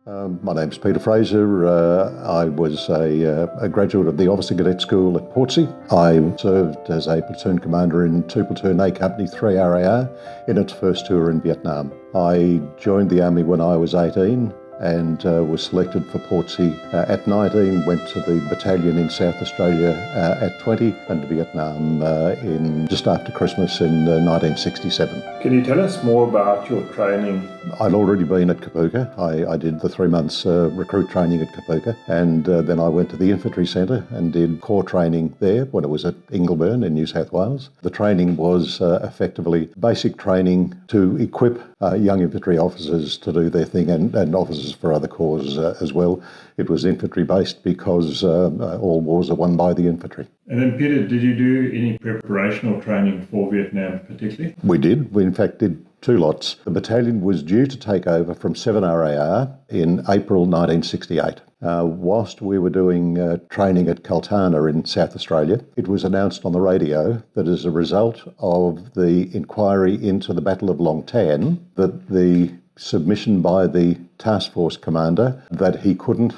My name's Peter Fraser. I was a graduate of the Officer Cadet School at Portsea. I served as a platoon commander in 2 Platoon A Company 3 RAR in its first tour in Vietnam. I joined the Army when I was 18 and was selected for Portsea at 19, went to the Battalion in South Australia at 20 and to Vietnam in just after Christmas in 1967. Can you tell us more about your training? I'd already been at Kapooka. I did the 3 months recruit training at Kapooka, and then I went to the Infantry Centre and did corps training there when it was at Ingleburn in New South Wales. The training was effectively basic training to equip young infantry officers to do their thing, and officers for other corps as well. It was infantry based because all wars are won by the infantry. And then Peter, did you do any preparational training for Vietnam particularly? We did. We in fact did 2 lots. The battalion was due to take over from 7 RAR in April 1968. Whilst we were doing training at Kaltana in South Australia, it was announced on the radio that as a result of the inquiry into the Battle of Long Tan, that the submission by the task force commander that he couldn't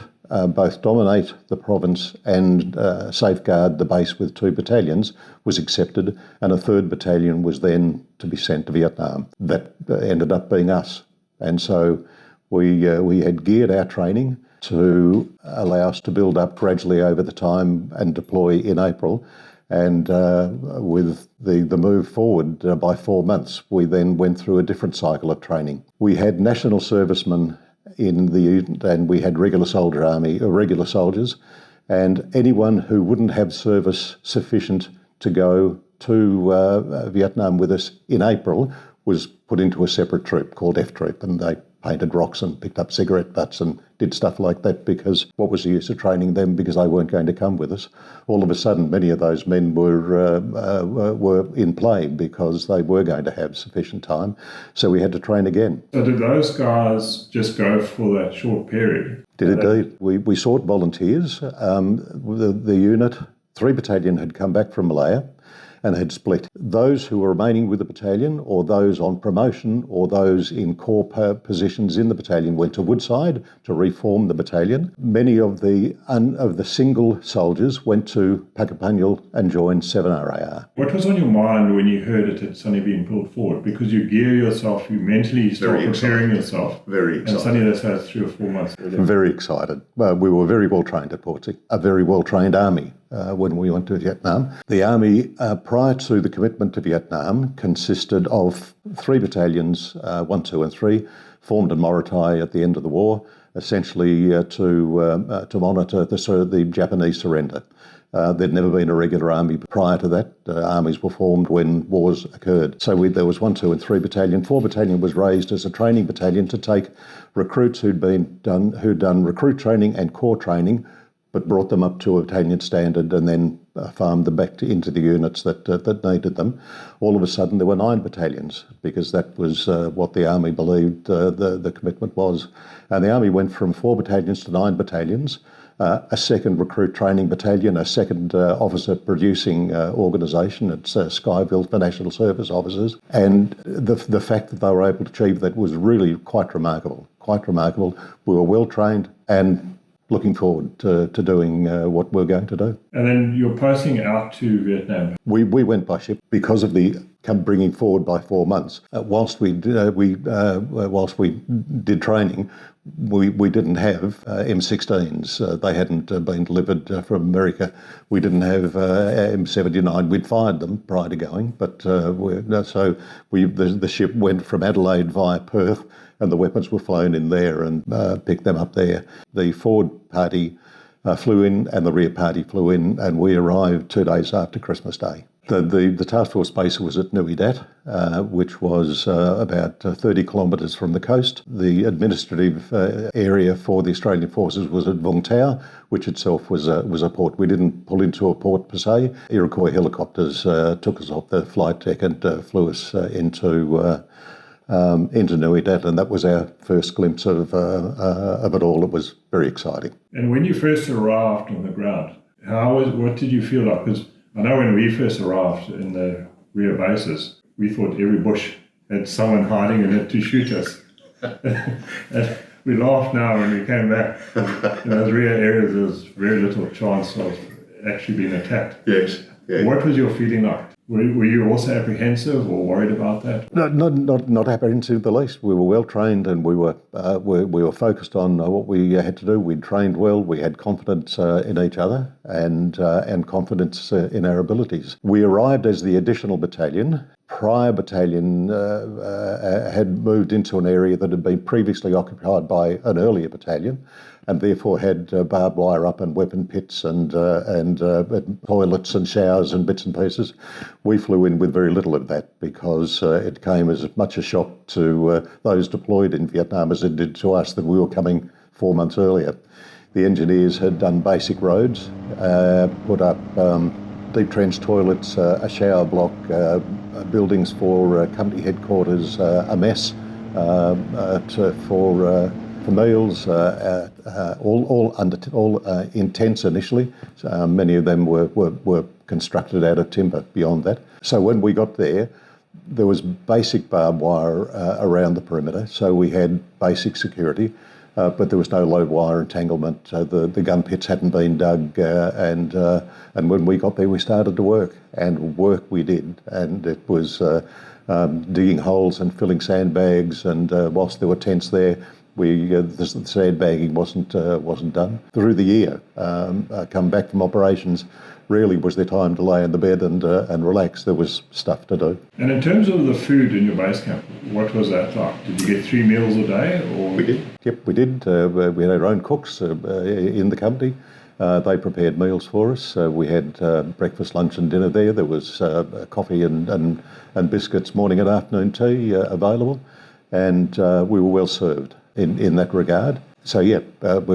both dominate the province and safeguard the base with 2 battalions was accepted, and a 3rd battalion was then to be sent to Vietnam. That ended up being us. And so we had geared our training to allow us to build up gradually over the time and deploy in April. And with the move forward by 4 months, we then went through a different cycle of training. We had national servicemen in the unit, and we had regular soldiers, and anyone who wouldn't have service sufficient to go to Vietnam with us in April was put into a separate troop called F Troop, and they painted rocks and picked up cigarette butts and did stuff like that, because what was the use of training them because they weren't going to come with us? All of a sudden, many of those men were in play because they were going to have sufficient time, so we had to train again. So did those guys just go for that short period? Did indeed. We sought volunteers. The unit, 3 Battalion, had come back from Malaya and had split. Those who were remaining with the battalion, or those on promotion, or those in corps positions in the battalion went to Woodside to reform the battalion. Many of the single soldiers went to Puckapunyal and joined 7 RAR. What was on your mind when you heard it had suddenly been pulled forward? Because you gear yourself, you mentally start preparing yourself. Very excited. And suddenly that's how 3 or 4 months. Very excited. Well, we were very well trained at Portsea, a very well trained army. When we went to Vietnam. The Army, prior to the commitment to Vietnam, consisted of 3 battalions, 1, 2 and 3, formed in Morotai at the end of the war, essentially to monitor the Japanese surrender. There'd never been a regular army prior to that. Armies were formed when wars occurred. So there was 1, 2 and 3 battalion. 4 battalion was raised as a training battalion to take recruits who'd done recruit training and corps training, but brought them up to a battalion standard and then farmed them back into the units that needed them. All of a sudden there were 9 battalions, because that was what the Army believed the commitment was. And the Army went from 4 battalions to 9 battalions, a 2nd recruit training battalion, a 2nd officer producing organisation. It's Skyville for National Service officers. And the fact that they were able to achieve that was really quite remarkable. We were well trained and looking forward to doing what we're going to do. And then you're posting out to Vietnam. We went by ship because of the bringing forward by 4 months. Whilst we did training, we didn't have M16s. They hadn't been delivered from America. We didn't have M79. We'd fired them prior to going, but the ship went from Adelaide via Perth, and the weapons were flown in there and picked them up there. The forward party flew in and the rear party flew in, and we arrived 2 days after Christmas Day. The task force base was at Nui Dat, which was about 30 kilometres from the coast. The administrative area for the Australian forces was at Vung Tau, which itself was a port. We didn't pull into a port per se. Iroquois helicopters took us off the flight deck and flew us into Nui Dat, and that was our first glimpse of it all. It was very exciting. And when you first arrived on the ground, what did you feel like? Because I know when we first arrived in the rear bases, we thought every bush had someone hiding in it to shoot us. And we laughed now when we came back. In those rear areas, there was very little chance of actually being attacked. Yes. Yeah. What was your feeling like? Were you also apprehensive or worried about that? No, not apprehensive in the least. We were well trained, and we were focused on what we had to do. We'd trained well. We had confidence in each other and confidence in our abilities. We arrived as the additional battalion. Prior battalion had moved into an area that had been previously occupied by an earlier battalion, and therefore had barbed wire up and weapon pits and toilets and showers and bits and pieces. We flew in with very little of that because it came as much a shock to those deployed in Vietnam as it did to us that we were coming 4 months earlier. The engineers had done basic roads, put up deep trench toilets, a shower block, buildings for company headquarters, a mess for meals, all intense initially. Many of them were constructed out of timber beyond that. So when we got there was basic barbed wire around the perimeter, so we had basic security, but there was no low wire entanglement. The gun pits hadn't been dug, and when we got there we started to work, and work we did, and it was digging holes and filling sandbags, and whilst there were tents there, the sandbagging wasn't done. Through the year, come back from operations, really was there time to lay in the bed and relax. There was stuff to do. And in terms of the food in your base camp, what was that like? Did you get 3 meals a day? Or? We did. Yep, we did. We had our own cooks in the company. They prepared meals for us. We had breakfast, lunch and dinner there. There was coffee and biscuits, morning and afternoon tea available, and we were well served in that regard. So yeah, that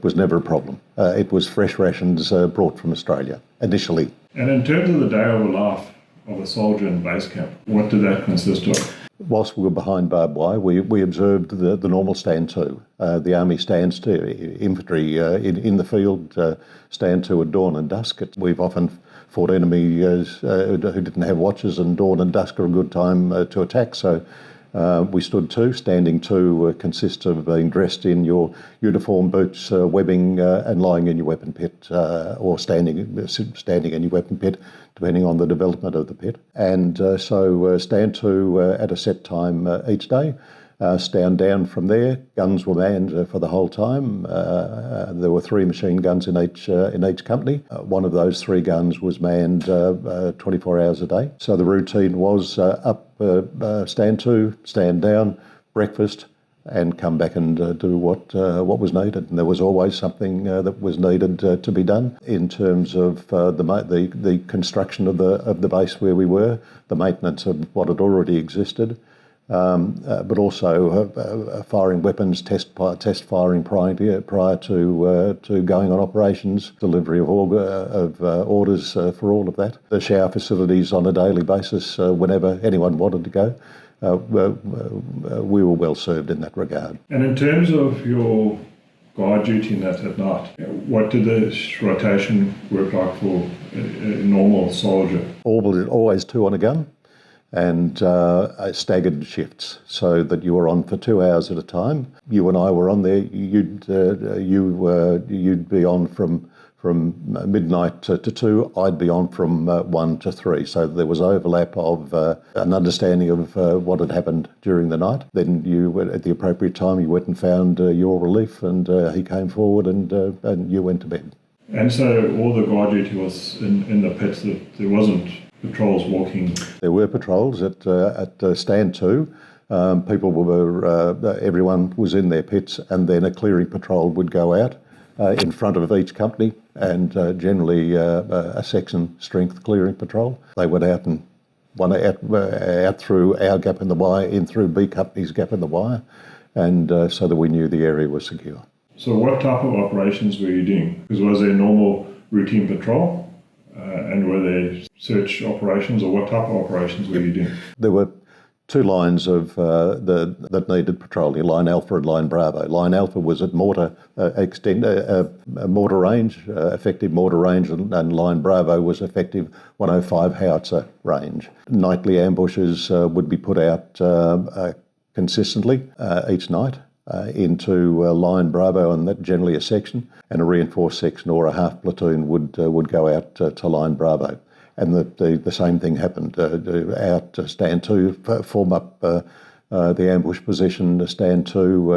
was never a problem. It was fresh rations brought from Australia initially. And in terms of the day of a life of a soldier in base camp, what did that consist of? Whilst we were behind barbed wire, we observed the normal stand to. The army stands to. Infantry in the field stand to at dawn and dusk. We've often fought enemies who didn't have watches, and dawn and dusk are a good time to attack. So we stood to. Standing to consists of being dressed in your uniform, boots, webbing, and lying in your weapon pit, or standing in your weapon pit, depending on the development of the pit. And so stand to at a set time each day. Stand down from there. Guns were manned for the whole time. There were 3 machine guns in each company. One of those 3 guns was manned 24 hours a day. So the routine was up, stand to, stand down, breakfast, and come back and do what was needed. And there was always something that was needed to be done in terms of the construction of the base where we were, the maintenance of what had already existed. But also firing weapons, test firing prior to going on operations, delivery of orders for all of that. The shower facilities on a daily basis, whenever anyone wanted to go. We were well served in that regard. And in terms of your guard duty in that at night, what did the rotation work like for a normal soldier? Always 2 on a gun, and staggered shifts, so that you were on for 2 hours at a time. You and I were on there. You'd be on from midnight to 2. I'd be on from 1 to 3. So there was overlap of an understanding of what had happened during the night. Then you, at the appropriate time, you went and found your relief, and he came forward, and you went to bed. And so all the guard duty was in the pits. There wasn't patrols walking? There were patrols at stand 2. People were, everyone was in their pits, and then a clearing patrol would go out in front of each company, and generally a section strength clearing patrol. They went out and out through our gap in the wire, in through B Company's gap in the wire, and so that we knew the area was secure. So what type of operations were you doing? Because was there normal routine patrol? And were there search operations, or what type of operations were you doing? There were 2 lines of that needed patrolling, Line Alpha and Line Bravo. Line Alpha was at mortar mortar range, effective mortar range, and Line Bravo was effective 105 howitzer range. Nightly ambushes would be put out consistently each night. into Line Bravo, and that generally a section, and a reinforced section or a half platoon would go out to Line Bravo. And the same thing happened. Out Stand 2, form up the ambush position, Stand 2,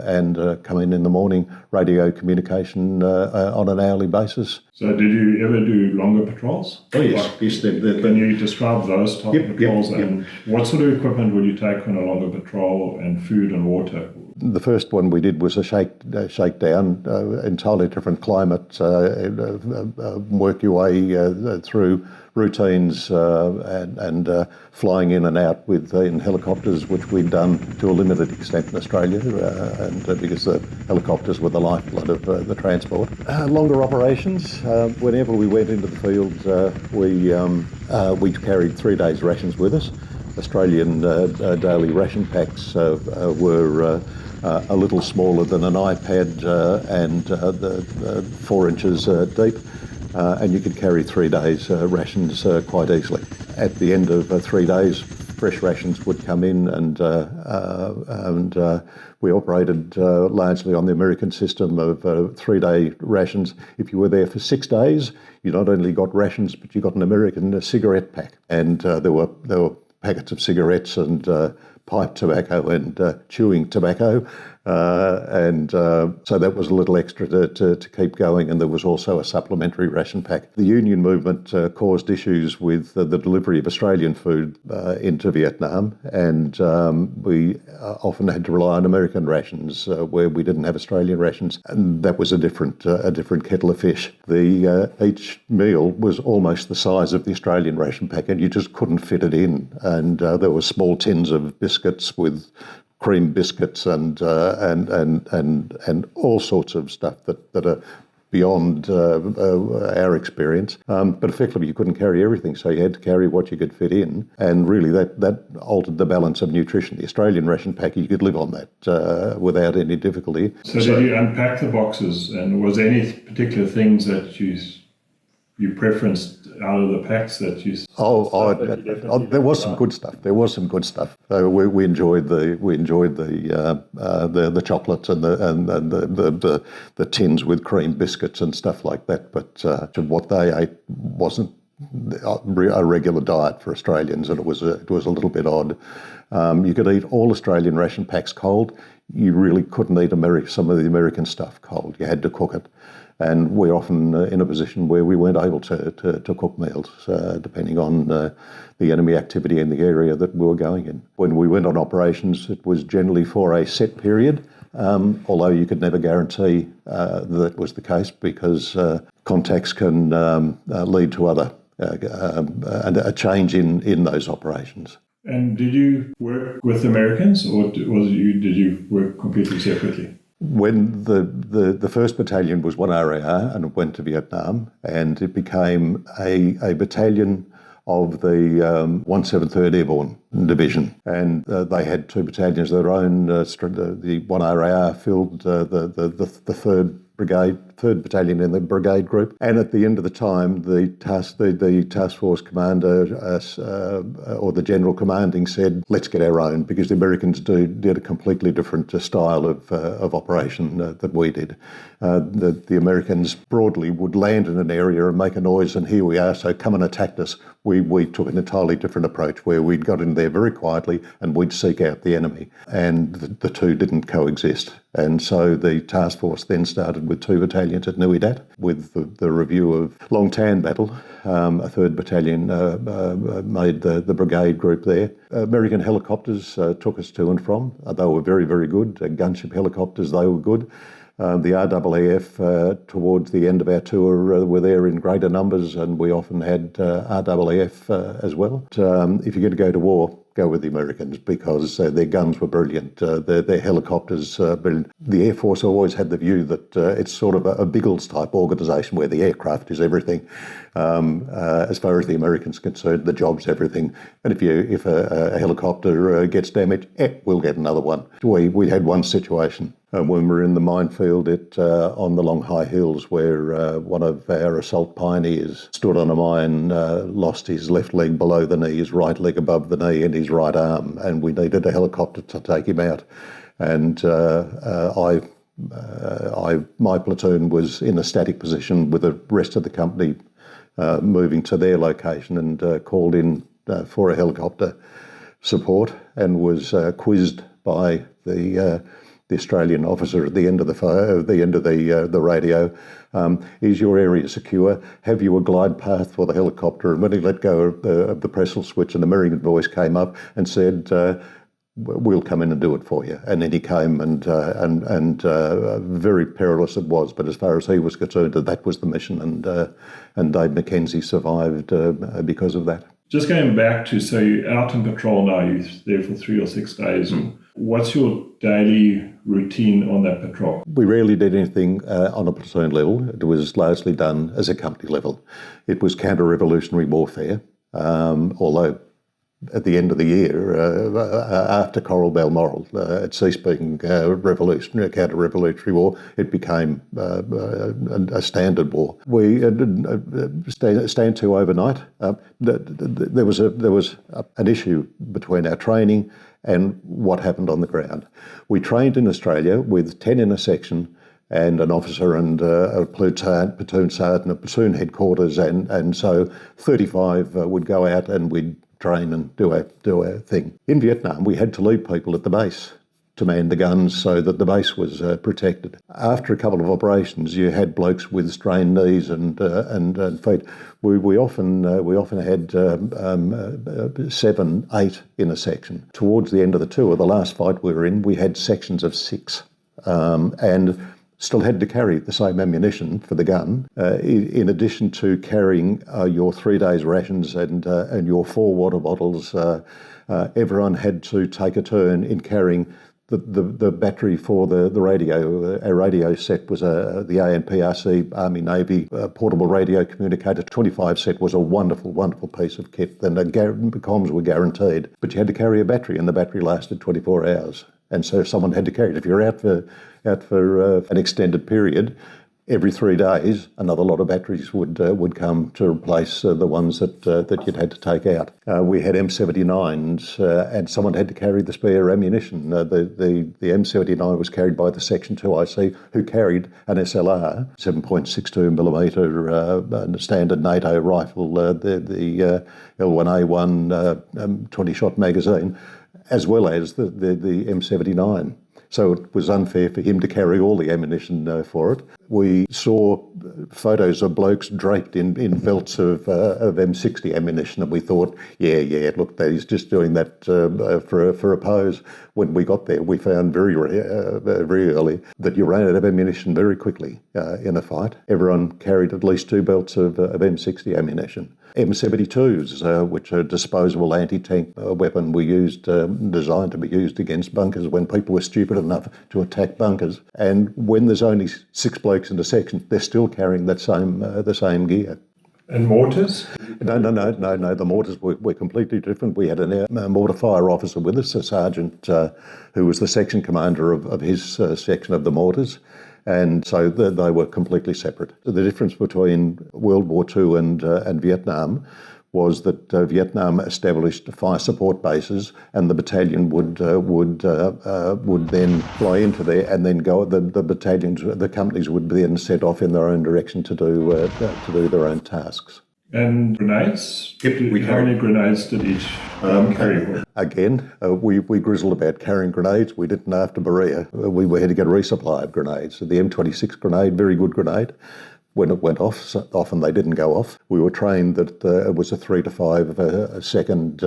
and come in the morning, radio communication on an hourly basis. So did you ever do longer patrols? Oh, yes. Yes, Can you describe those type of patrols? And what sort of equipment would you take on a longer patrol, and food and water? The first one we did was a shakedown, entirely different climate, work your way through routines and flying in and out in helicopters, which we'd done to a limited extent in Australia, and because the helicopters were the lifeblood of the transport. Longer operations, whenever we went into the field, we carried 3 days' rations with us. Australian daily ration packs were a little smaller than an iPad and 4 inches deep, and you could carry 3 days rations quite easily. At the end of 3 days, fresh rations would come in, and we operated largely on the American system of 3-day rations. If you were there for 6 days, you not only got rations, but you got an American cigarette pack, and there were packets of cigarettes and pipe tobacco and chewing tobacco, and so that was a little extra to keep going, and there was also a supplementary ration pack. The Union movement caused issues with the delivery of Australian food into Vietnam, and we often had to rely on American rations where we didn't have Australian rations, and that was a different kettle of fish. Each meal was almost the size of the Australian ration pack, and you just couldn't fit it in, and there were small tins of biscuits with cream biscuits and all sorts of stuff that are beyond our experience. But effectively, you couldn't carry everything, so you had to carry what you could fit in, and really that altered the balance of nutrition. The Australian ration pack, you could live on that without any difficulty. So did you unpack the boxes, and was there any particular things that you preferenced out of the packs that you? There was some good stuff. We enjoyed the chocolates and the tins with cream biscuits and stuff like that. But what they ate wasn't a regular diet for Australians, and it was a little bit odd. You could eat all Australian ration packs cold. You really couldn't eat some of the American stuff cold. You had to cook it. And we're often in a position where we weren't able to cook meals, depending on the enemy activity in the area that we were going in. When we went on operations, it was generally for a set period, although you could never guarantee that was the case, because contacts can lead to a change in those operations. And did you work with Americans, or did you work completely separately? When the first battalion was 1 RAR and it went to Vietnam, and it became a battalion of the 173rd Airborne Division, and they had 2 battalions of their own. The 1 RAR filled the 3rd battalion in the brigade group, and at the end of the time, the task force commander or the general commanding said, "Let's get our own," because the Americans did a completely different style of operation that we did. The Americans broadly would land in an area and make a noise, and here we are, so come and attack us. We took an entirely different approach, where we'd got in there very quietly and we'd seek out the enemy, and the two didn't coexist. And so the task force then started with 2 battalions at Nui Dat. With the review of Long Tan Battle, a 3rd battalion made the brigade group there. American helicopters took us to and from. They were very, very good. Gunship helicopters, they were good. The RAAF, towards the end of our tour, were there in greater numbers, and we often had RAAF as well. But, if you're going to go to war, go with the Americans, because their guns were brilliant, their helicopters brilliant. The Air Force always had the view that it's sort of a Biggles type organisation where the aircraft is everything. As far as the Americans are concerned, the job's everything. And if a helicopter gets damaged, we'll get another one. We had one situation when we were in the minefield on the Long High Hills, where one of our assault pioneers stood on a mine, lost his left leg below the knee, his right leg above the knee, and his right arm, and we needed a helicopter to take him out. And my platoon was in a static position with the rest of the company moving to their location, and called in for a helicopter support, and was quizzed by the Australian officer at the end of the radio. Is your area secure? Have you a glide path for the helicopter? And when he let go of the pressure switch, and the mirroring voice came up and said, we'll come in and do it for you. And then he came, and very perilous it was, but as far as he was concerned, that was the mission, and Dave McKenzie survived because of that. Just going back to, so you're out in patrol now, you're there for 3 or 6 days. What's your daily routine on that patrol? We rarely did anything on a platoon level. It was largely done as a company level. It was counter-revolutionary warfare, although at the end of the year, after Coral and Balmoral, it ceased being revolutionary, counter-revolutionary war. It became a standard war. We stand to overnight. There was an issue between our training and what happened on the ground. We trained in Australia with 10 in a section, and an officer and a platoon sergeant at platoon headquarters, and so 35 would go out and we'd train and do our thing. In Vietnam, we had to leave people at the base to man the guns so that the base was protected. After a couple of operations, you had blokes with strained knees and feet. We often had 7, 8 in a section. Towards the end of the tour, the last fight we were in, we had sections of 6, and still had to carry the same ammunition for the gun, in addition to carrying your 3 days rations and your 4 water bottles. Everyone had to take a turn in carrying the battery for the radio. Our radio set was the ANPRC Army Navy portable radio communicator. 25 set was a wonderful, wonderful piece of kit, and the comms were guaranteed. But you had to carry a battery, and the battery lasted 24 hours. And so someone had to carry it. If you're out for an extended period, every 3 days, another lot of batteries would come to replace the ones that you'd had to take out. We had M79s, and someone had to carry the spare ammunition. The M79 was carried by the Section 2 IC, who carried an SLR, 7.62 millimetre standard NATO rifle, the L1A1 20-shot magazine, as well as the M79. So it was unfair for him to carry all the ammunition for it. We saw photos of blokes draped in belts of M60 ammunition, and we thought, yeah, look, he's just doing that for a pose. When we got there, we found very early that you ran out of ammunition very quickly in a fight. Everyone carried at least 2 belts of M60 ammunition. M72s, which are a disposable anti-tank weapon, were used, designed to be used against bunkers when people were stupid enough to attack bunkers. And when there's only 6 blokes in a section, they're still carrying the same gear. And mortars? No. The mortars were completely different. We had a mortar fire officer with us, a sergeant who was the section commander of his section of the mortars. And so they were completely separate. The difference between World War II and Vietnam was that Vietnam established fire support bases, and the battalion would then fly into there, and then go. The battalions, the companies would be then set off in their own direction to do their own tasks. And grenades? Yep, How many grenades did each carry? Again, we grizzled about carrying grenades. We didn't after Ba Ria. We had to get a resupply of grenades. So the M26 grenade, very good grenade. When it went off, so often they didn't go off. We were trained that it was a 3 to 5 second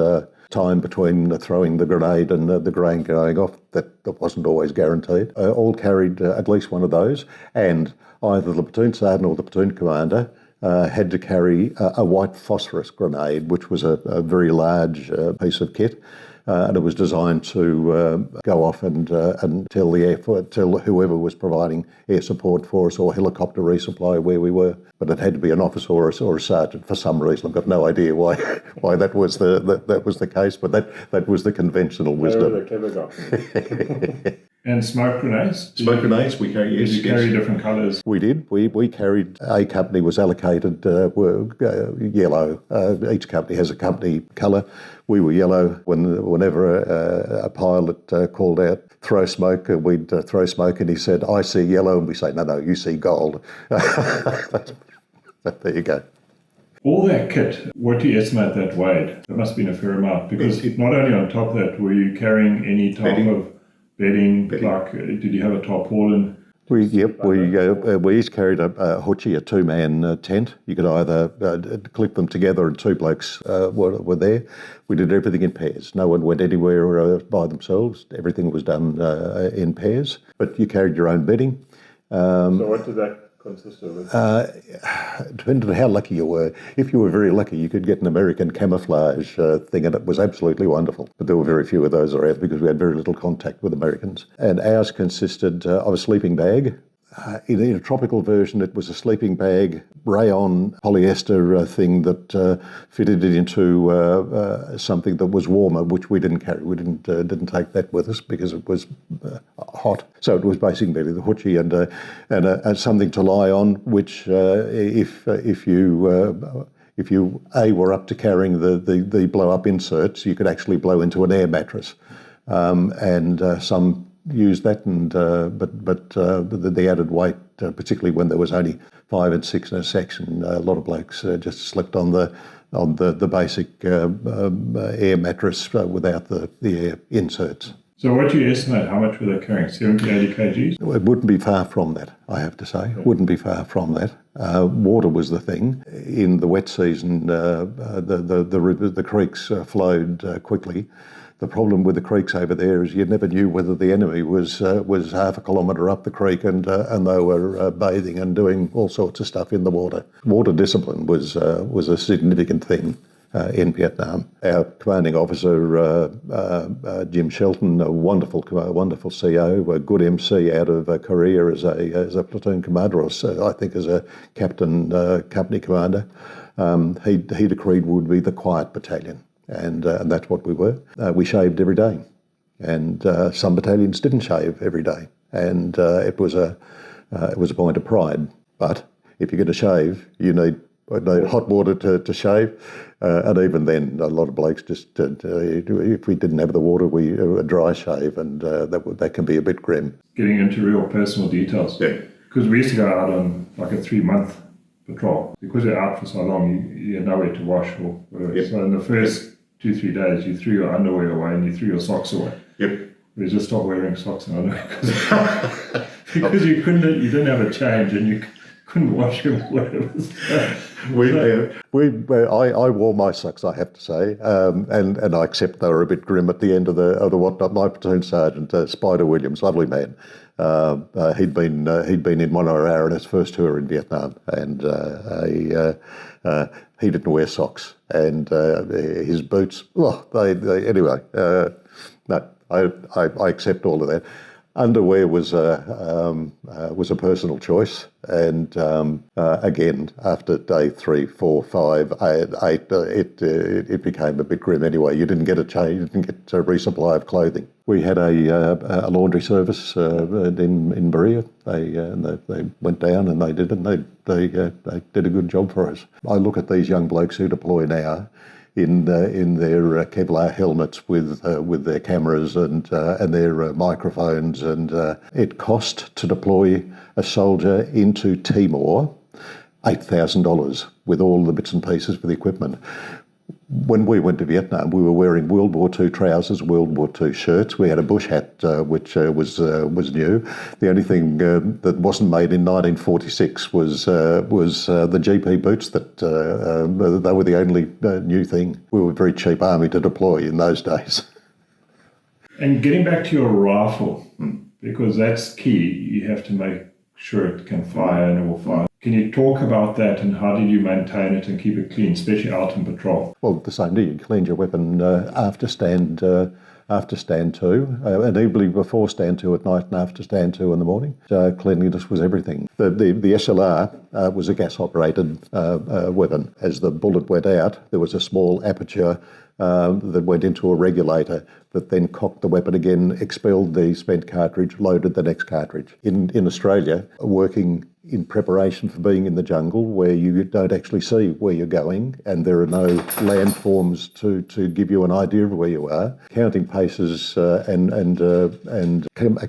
time between throwing the grenade and the grenade going off. That wasn't always guaranteed. All carried at least one of those, and either the platoon sergeant or the platoon commander had to carry a white phosphorus grenade, which was a very large piece of kit, and it was designed to go off and tell whoever was providing air support for us or helicopter resupply where we were. But it had to be an officer or a sergeant for some reason. I've got no idea why that was the case, but that was the conventional wisdom. And smoke grenades? Smoke grenades, we carry, yes. Did you carry different colours? We did. We carried, a company was allocated yellow. Each company has a company colour. We were yellow. Whenever a pilot called out, throw smoke, we'd throw smoke, and he said, I see yellow, and we say, no, you see gold. There you go. All that kit, what do you estimate that weighed? That must have been a fair amount, because not only on top of that, were you carrying any type of bedding, like did you have a tarpaulin? We each carried a hoochie, a two-man tent. You could either clip them together and two blokes were there. We did everything in pairs. No one went anywhere by themselves. Everything was done in pairs, but you carried your own bedding. So what did that consist of? Depended on how lucky you were. If you were very lucky, you could get an American camouflage thing, and it was absolutely wonderful. But there were very few of those around because we had very little contact with Americans. And ours consisted of a sleeping bag. In a tropical version, it was a sleeping bag, rayon polyester thing that fitted it into something that was warmer, which we didn't carry. We didn't take that with us because it was hot. So it was basically the hoochie and something to lie on, which if you were up to carrying the blow up inserts, you could actually blow into an air mattress, and some used that, and but the added weight, particularly when there was only 5 and 6 in a section, a lot of blokes just slept on the basic air mattress without the air inserts. So what do you estimate, how much were they carrying, 70, 80 kgs? It wouldn't be far from that, I have to say. It wouldn't be far from that. Water was the thing. In the wet season, the creeks flowed quickly. The problem with the creeks over there is you never knew whether the enemy was half a kilometre up the creek and they were bathing and doing all sorts of stuff in the water. Water discipline was a significant thing in Vietnam. Our commanding officer, Jim Shelton, a wonderful CO, a good MC out of Korea as a platoon commander, or I think as a captain, company commander. He decreed we would be the quiet battalion. And that's what we were. We shaved every day, and some battalions didn't shave every day, and it was a point of pride. But if you're going to shave, you need hot water to shave, and even then, a lot of blokes just if we didn't have the water, we a dry shave, and that can be a bit grim. Getting into real personal details, Yeah, because we used to go out on like a 3-month patrol. Because you're out for so long, you had nowhere to wash. Yep. So in the first 2-3 days, you threw your underwear away and you threw your socks away. yep. We just stopped wearing socks and underwear because you didn't have a change and you couldn't wash them. I wore my socks, I have to say, and I accept they were a bit grim at the end of the whatnot. My platoon sergeant, Spider Williams, lovely man. He'd been in one RAR in his first tour in Vietnam, and he didn't wear socks, and his boots. Well, anyway. No, I accept all of that. Underwear was a personal choice, and again, after day 3, 4, 5, 8, it became a bit grim anyway. You didn't get a change, you didn't get a resupply of clothing. We had a laundry service in Ba Ria. They went down and they did it. And they did a good job for us. I look at these young blokes who deploy now in their Kevlar helmets with their cameras and their microphones, and it cost to deploy a soldier into Timor $8,000 with all the bits and pieces for the equipment. When we went to Vietnam, we were wearing World War II trousers, World War II shirts. We had a bush hat, which was new. The only thing that wasn't made in 1946 was the GP boots. That they were the only new thing. We were a very cheap army to deploy in those days. And getting back to your rifle, because that's key. You have to make sure it can fire and it will fire. Can you talk about that and how did you maintain it and keep it clean, especially out in patrol? Well, the same thing. You cleaned your weapon after stand 2, and even before stand 2 at night and after stand 2 in the morning. Cleanliness was everything. The SLR was a gas-operated weapon. As the bullet went out, there was a small aperture that went into a regulator that then cocked the weapon again, expelled the spent cartridge, loaded the next cartridge. In Australia, working in preparation for being in the jungle where you don't actually see where you're going and there are no landforms to give you an idea of where you are, counting paces and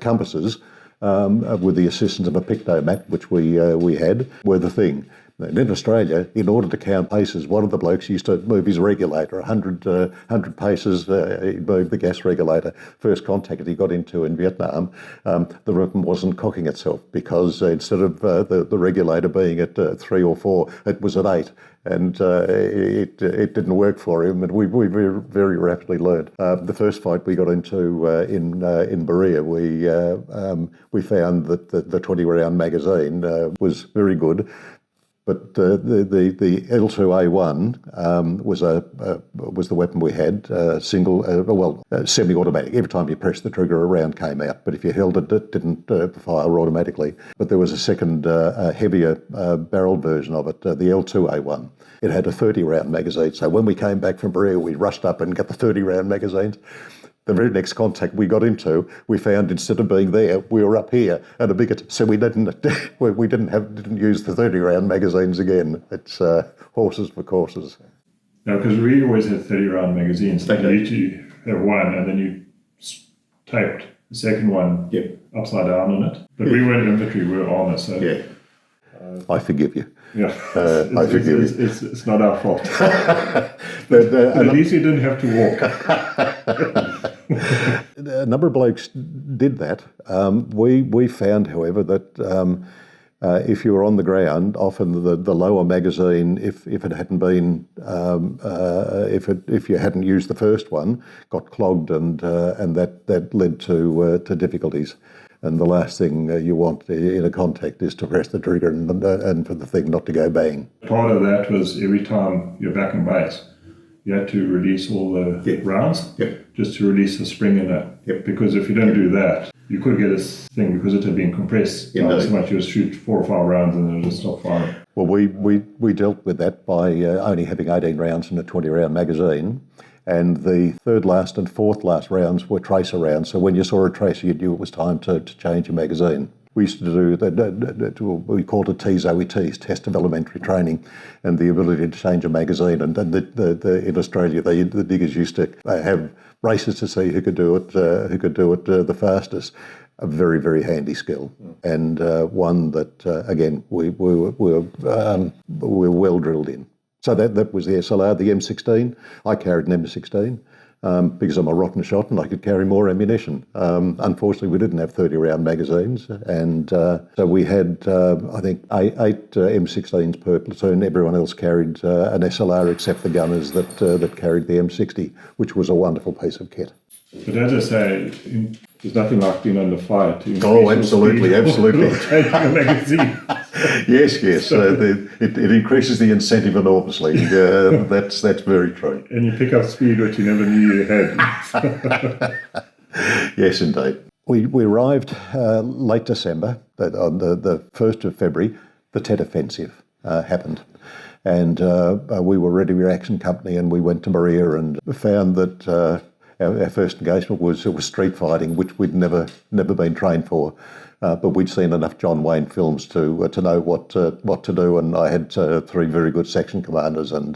compasses with the assistance of a pictomat, which we had, were the thing. And in Australia, in order to count paces, one of the blokes used to move his regulator 100 paces. He'd move the gas regulator. First contact that he got into in Vietnam, the weapon wasn't cocking itself because instead of the regulator being at 3 or 4, it was at 8. And it didn't work for him, and we very rapidly learned. The first fight we got into in Ba Ria, we found that the 20-round magazine was very good. But the L2A1 was the weapon we had, semi-automatic. Every time you pressed the trigger, a round came out. But if you held it, it didn't fire automatically. But there was a second, heavier barreled version of it, the L2A1. It had a 30-round magazine. So when we came back from Ba Ria, we rushed up and got the 30-round magazines. The very next contact we got into, we found instead of being there, we were up here at a bigger. So we didn't use the 30-round magazines again. It's horses for courses. No, because we always had 30-round magazines. Okay. You used to have one, and then you taped the second one upside down on it. But we weren't infantry; we were armour. So yeah, I forgive you. Yeah, I forgive you. It's not our fault. but at least you didn't have to walk. A number of blokes did that. We found, however, that if you were on the ground, often the lower magazine, if it hadn't been, if you hadn't used the first one, got clogged, and that led to difficulties. And the last thing you want in a contact is to press the trigger and for the thing not to go bang. Part of that was every time you're back in base, you had to release all the rounds, just to release the spring in it. Because if you don't do that, you could get a thing because it had been compressed so much. You would shoot 4 or 5 rounds and then it would just stop firing. Well, we dealt with that by only having 18 rounds in a 20-round magazine. And the third last and fourth last rounds were tracer rounds. So when you saw a tracer, you knew it was time to change your magazine. We used to do, we called it TEAS, Test of Elementary Training, and the ability to change a magazine. And in Australia, the diggers used to have races to see who could do it the fastest. A very, very handy skill, and one that, again, we were well drilled in. So that was the SLR, the M16. I carried an M16 because I'm a rotten shot and I could carry more ammunition. Unfortunately, we didn't have 30-round magazines, and so we had, I think, eight M16s per platoon. Everyone else carried an SLR except the gunners that carried the M60, which was a wonderful piece of kit. But as I say, there's nothing like being under fire to absolutely. Taking a magazine. Yes. It increases the incentive enormously. That's very true. And you pick up speed, which you never knew you had. Yes, indeed. We arrived late December, but on the 1st of February, the Tet Offensive happened. And we were Ready Reaction Company, and we went to Ba Ria and found that our first engagement was street fighting, which we'd never been trained for. But we'd seen enough John Wayne films to know what to do, and I had 3 very good section commanders, and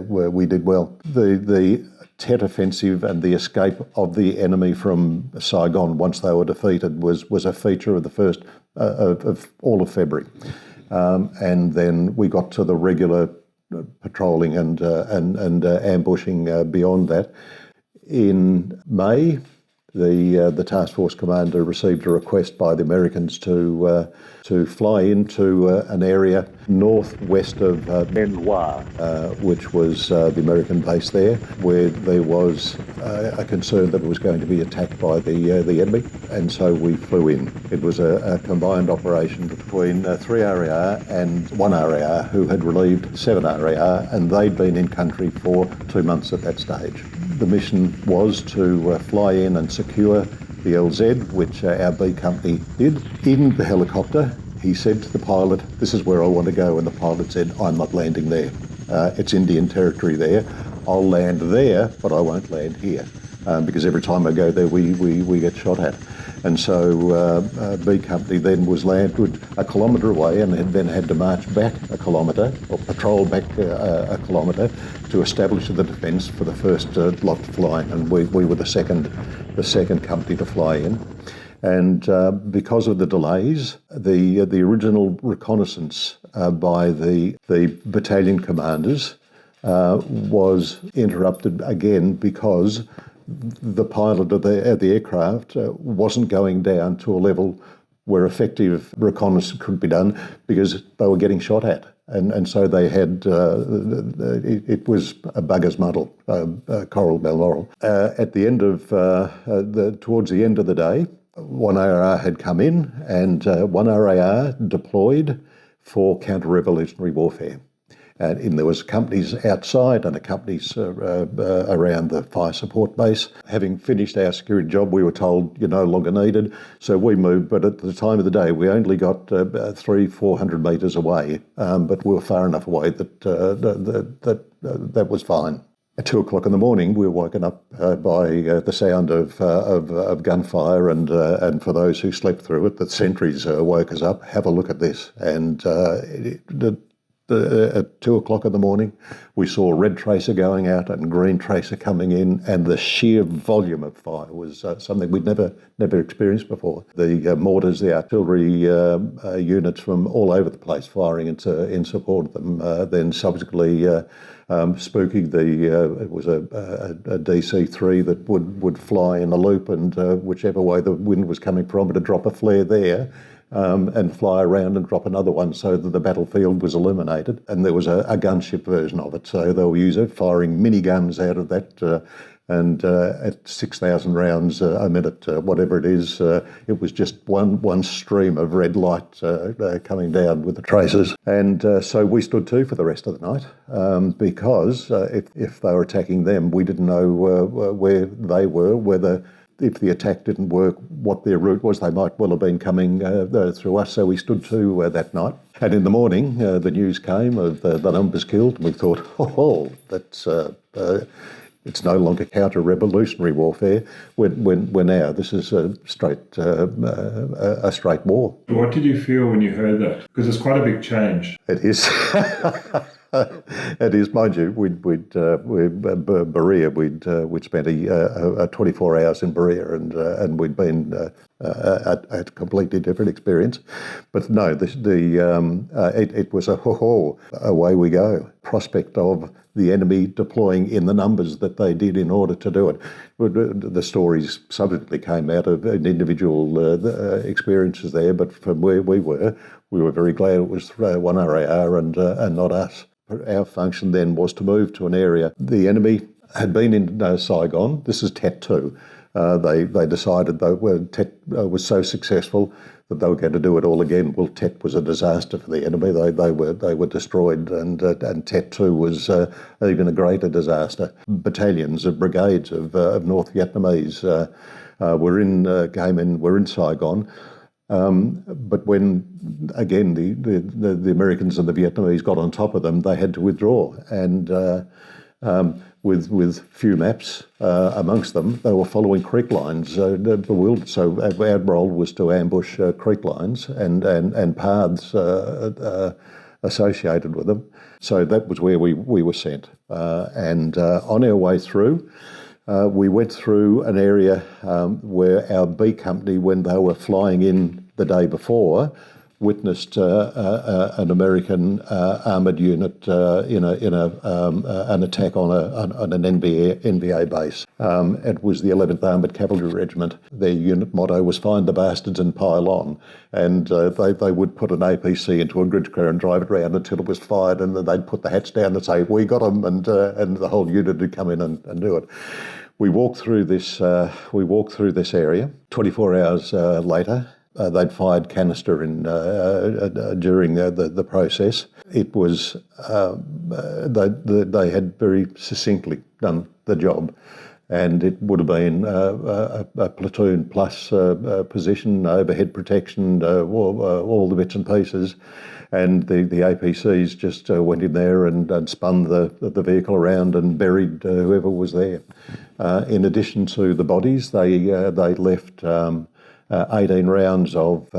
we did well. The Tet Offensive and the escape of the enemy from Saigon once they were defeated was a feature of the first of all of February, and then we got to the regular patrolling and ambushing beyond that. In May, the task force commander received a request by the Americans to fly into an area northwest of Benoit, which was the American base there, where there was a concern that it was going to be attacked by the enemy, and so we flew in. It was a combined operation between 3 RAR and 1 RAR, who had relieved 7 RAR, and they'd been in country for 2 months at that stage. The mission was to fly in and secure the LZ, which our B company did. In the helicopter, he said to the pilot, "This is where I want to go," and the pilot said, "I'm not landing there. It's Indian territory there. I'll land there, but I won't land here, because every time I go there, we get shot at. And so B Company then was landed a kilometre away and then had to march back a kilometre, or patrol back a kilometre, to establish the defence for the first lot to fly in. And we were the second company to fly in. And because of the delays, the original reconnaissance by the battalion commanders was interrupted again because the pilot of the aircraft wasn't going down to a level where effective reconnaissance could be done because they were getting shot at. And so they had, it was a bugger's muddle, Coral and Balmoral. At the end of, towards the end of the day, one RAR had come in and one RAR deployed for counter-revolutionary warfare. And there was companies outside and companies around the fire support base. Having finished our security job, we were told you're no longer needed, so we moved. But at the time of the day, we only got 300-400 metres away, but we were far enough away that that was fine. At 2 o'clock in the morning, we were woken up by the sound of gunfire, and for those who slept through it, the sentries woke us up. Have a look at this, and at 2 o'clock in the morning, we saw red tracer going out and green tracer coming in, and the sheer volume of fire was something we'd never experienced before. The mortars, the artillery units from all over the place firing in support of them. Then subsequently spooking it was a DC-3 that would fly in a loop, and whichever way the wind was coming from, it'd drop a flare there. And fly around and drop another one so that the battlefield was illuminated. And there was a gunship version of it, so they'll use it, firing mini guns out of that, and at 6,000 rounds a minute, whatever it is, it was just one stream of red light coming down with the tracers. And so we stood to for the rest of the night, because if they were attacking them, we didn't know where they were, whether if the attack didn't work, what their route was. They might well have been coming through us, so we stood to that night. And in the morning, the news came of the numbers killed, and we thought, that's it's no longer counter-revolutionary warfare. We're now, this is a straight war. What did you feel when you heard that? Because it's quite a big change. It is. It is, mind you. Ba Ria, we'd spent a 24 hours in Ba Ria, and we'd been a completely different experience. But no, it was away we go. Prospect of the enemy deploying in the numbers that they did in order to do it. The stories subsequently came out of individual experiences there, but from where we were very glad it was one RAR and not us. Our function then was to move to an area. The enemy had been in Saigon. This is Tet 2. They decided Tet was so successful that they were going to do it all again. Well, Tet was a disaster for the enemy. They were destroyed, and Tet 2 was even a greater disaster. Battalions of brigades of North Vietnamese were in Saigon. But when, again, the Americans and the Vietnamese got on top of them, they had to withdraw. And with few maps amongst them, they were following creek lines, bewildered. So our role was to ambush creek lines and paths associated with them. So that was where we were sent. And on our way through, we went through an area where our B Company, when they were flying in the day before, witnessed an American armoured unit in an attack on an NVA base. It was the 11th Armoured Cavalry Regiment. Their unit motto was "Find the bastards and pile on," and they would put an APC into a grid car and drive it around until it was fired, and then they'd put the hats down and say, "We got them," and the whole unit would come in and do it. We walked through this area. 24 hours later, they'd fired canister during the process. It was they had very succinctly done the job. and it would have been a platoon plus position, overhead protection, all the bits and pieces. And the APCs just went in there and spun the vehicle around and buried whoever was there. In addition to the bodies, they left 18 rounds of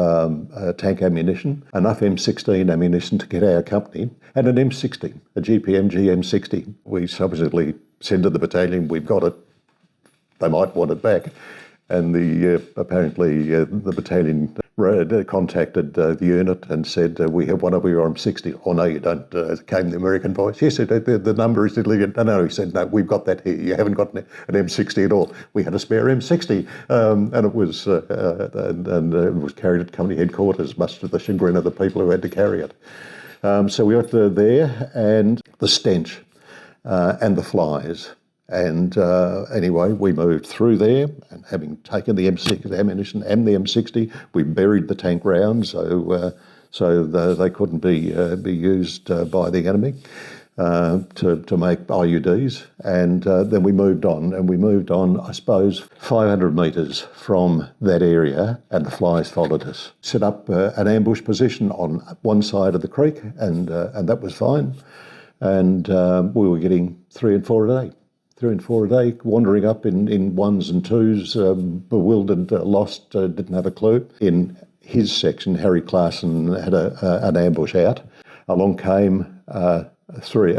tank ammunition, enough M16 ammunition to get our company, and an M60, a GPMG M60. We subsequently said to the battalion, "We've got it. They might want it back." And apparently the battalion contacted the unit and said, "We have one of your M60. "Oh, no, you don't," came the American voice. "Yes, the number is illegal." No, he said, "No, we've got that here. You haven't got an M60 at all." We had a spare M60, and it was it was carried at company headquarters, much to the chagrin of the people who had to carry it. So we went there, and the stench and the flies. And anyway, we moved through there, and having taken the M60 ammunition and the M60, we buried the tank rounds so they couldn't be used by the enemy to make IUDs. And then we moved on, I suppose, 500 metres from that area, and the flies followed us. Set up an ambush position on one side of the creek, and that was fine. And we were getting 3 and 4 a day. 3 and 4 a day, wandering up in ones and twos, bewildered, lost, didn't have a clue. In his section, Harry Clarkson had an ambush out. Along came three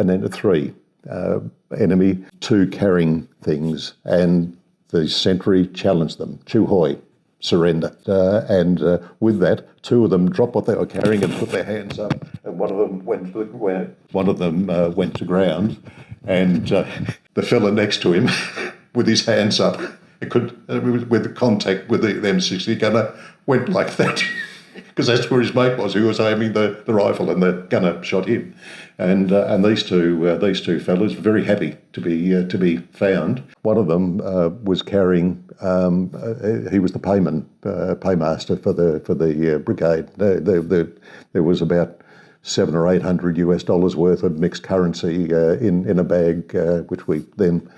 enemy, 2 carrying things, and the sentry challenged them. "Chu hoi, surrender." And with that, 2 of them dropped what they were carrying and put their hands up, and one of them went to ground, and the fella next to him, with his hands up, with the contact with the M60 gunner, went like that, because that's where his mate was. He was aiming the rifle, and the gunner shot him. And these two fellas were very happy to be found. One of them was carrying. He was the paymaster for the brigade. There was about $700 or $800 worth of mixed currency in a bag, which we then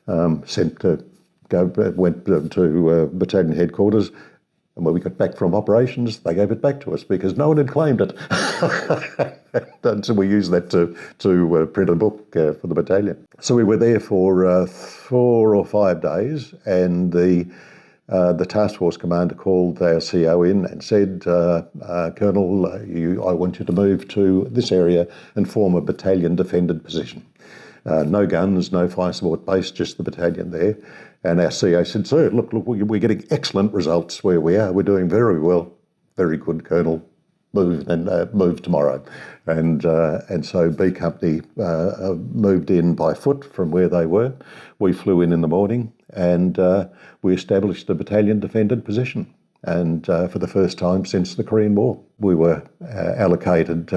went to battalion headquarters. And when we got back from operations, they gave it back to us because no one had claimed it. And so we used that to print a book for the battalion. So we were there for 4 or 5 days, and the task force commander called our CO in and said, "Colonel, I want you to move to this area and form a battalion defended position. No guns, no fire support base, just the battalion there." And our CO said, "Sir, look, we're getting excellent results where we are. We're doing very well." "Very good, Colonel. Move tomorrow." And so B Company moved in by foot from where they were. We flew in the morning, and we established a battalion defended position. And for the first time since the Korean War, we were allocated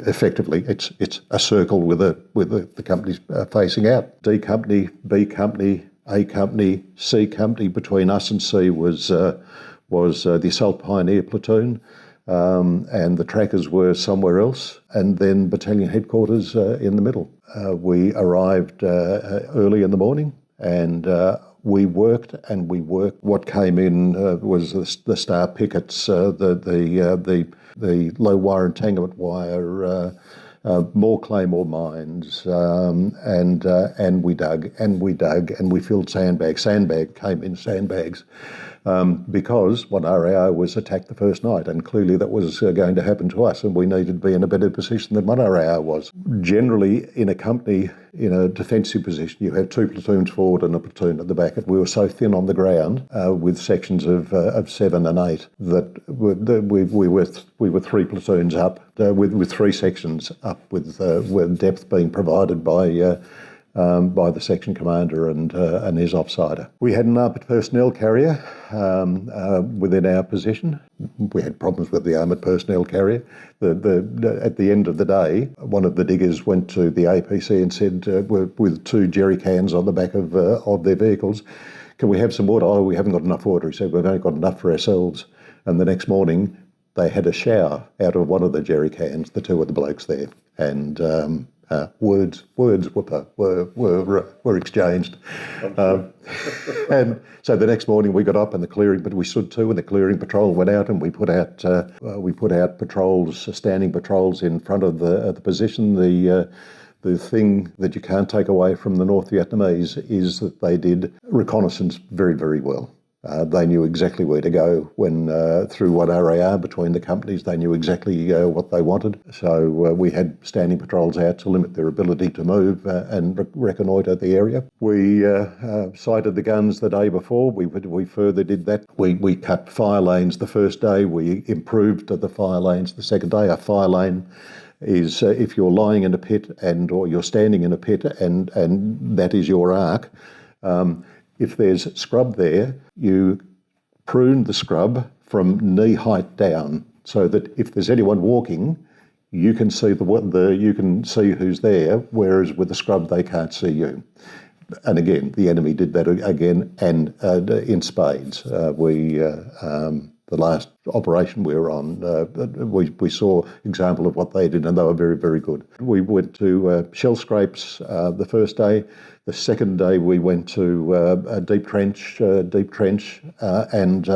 effectively. It's a circle with the companies facing out. D Company, B Company, A Company, C Company. Between us and C was the Assault Pioneer Platoon, and the trackers were somewhere else. And then battalion headquarters in the middle. We arrived early in the morning, and we worked. What came in was the star pickets, the low wire entanglement wire, more claymore mines, and we dug and we filled sandbags. Sandbag came in sandbags. Because one RAR was attacked the first night, and clearly that was going to happen to us, and we needed to be in a better position than one RAR was. Generally, in a company, in a defensive position, you have 2 platoons forward and a platoon at the back. And we were so thin on the ground, with sections of 7 and 8, that we were 3 platoons up, with 3 sections up, with depth being provided by the section commander and his offsider. We had an armoured personnel carrier within our position. We had problems with the armoured personnel carrier. At the end of the day, one of the diggers went to the APC and said, with 2 jerry cans on the back of their vehicles, "Can we have some water?" "Oh, we haven't got enough water." He said, "We've only got enough for ourselves." And the next morning, they had a shower out of one of the jerry cans, the 2 of the blokes there. And Words were exchanged. And so the next morning we got up and we stood to, and the clearing patrol went out, and we put out patrols, standing patrols in front of the position. The thing that you can't take away from the North Vietnamese is that they did reconnaissance very, very well. They knew exactly where to go when through what RAR between the companies. They knew exactly what they wanted. So we had standing patrols out to limit their ability to move and reconnoitre the area. We sighted the guns the day before. We further did that. We cut fire lanes the first day. We improved the fire lanes the second day. A fire lane is if you're lying in a pit or you're standing in a pit and that is your arc. If there's scrub there, you prune the scrub from knee height down, so that if there's anyone walking, you can see you can see who's there. Whereas with the scrub, they can't see you. And again, the enemy did that again, and in spades. The last operation we were on, we saw example of what they did, and they were very, very good. We went to shell scrapes the first day. The second day we went to a deep trench, and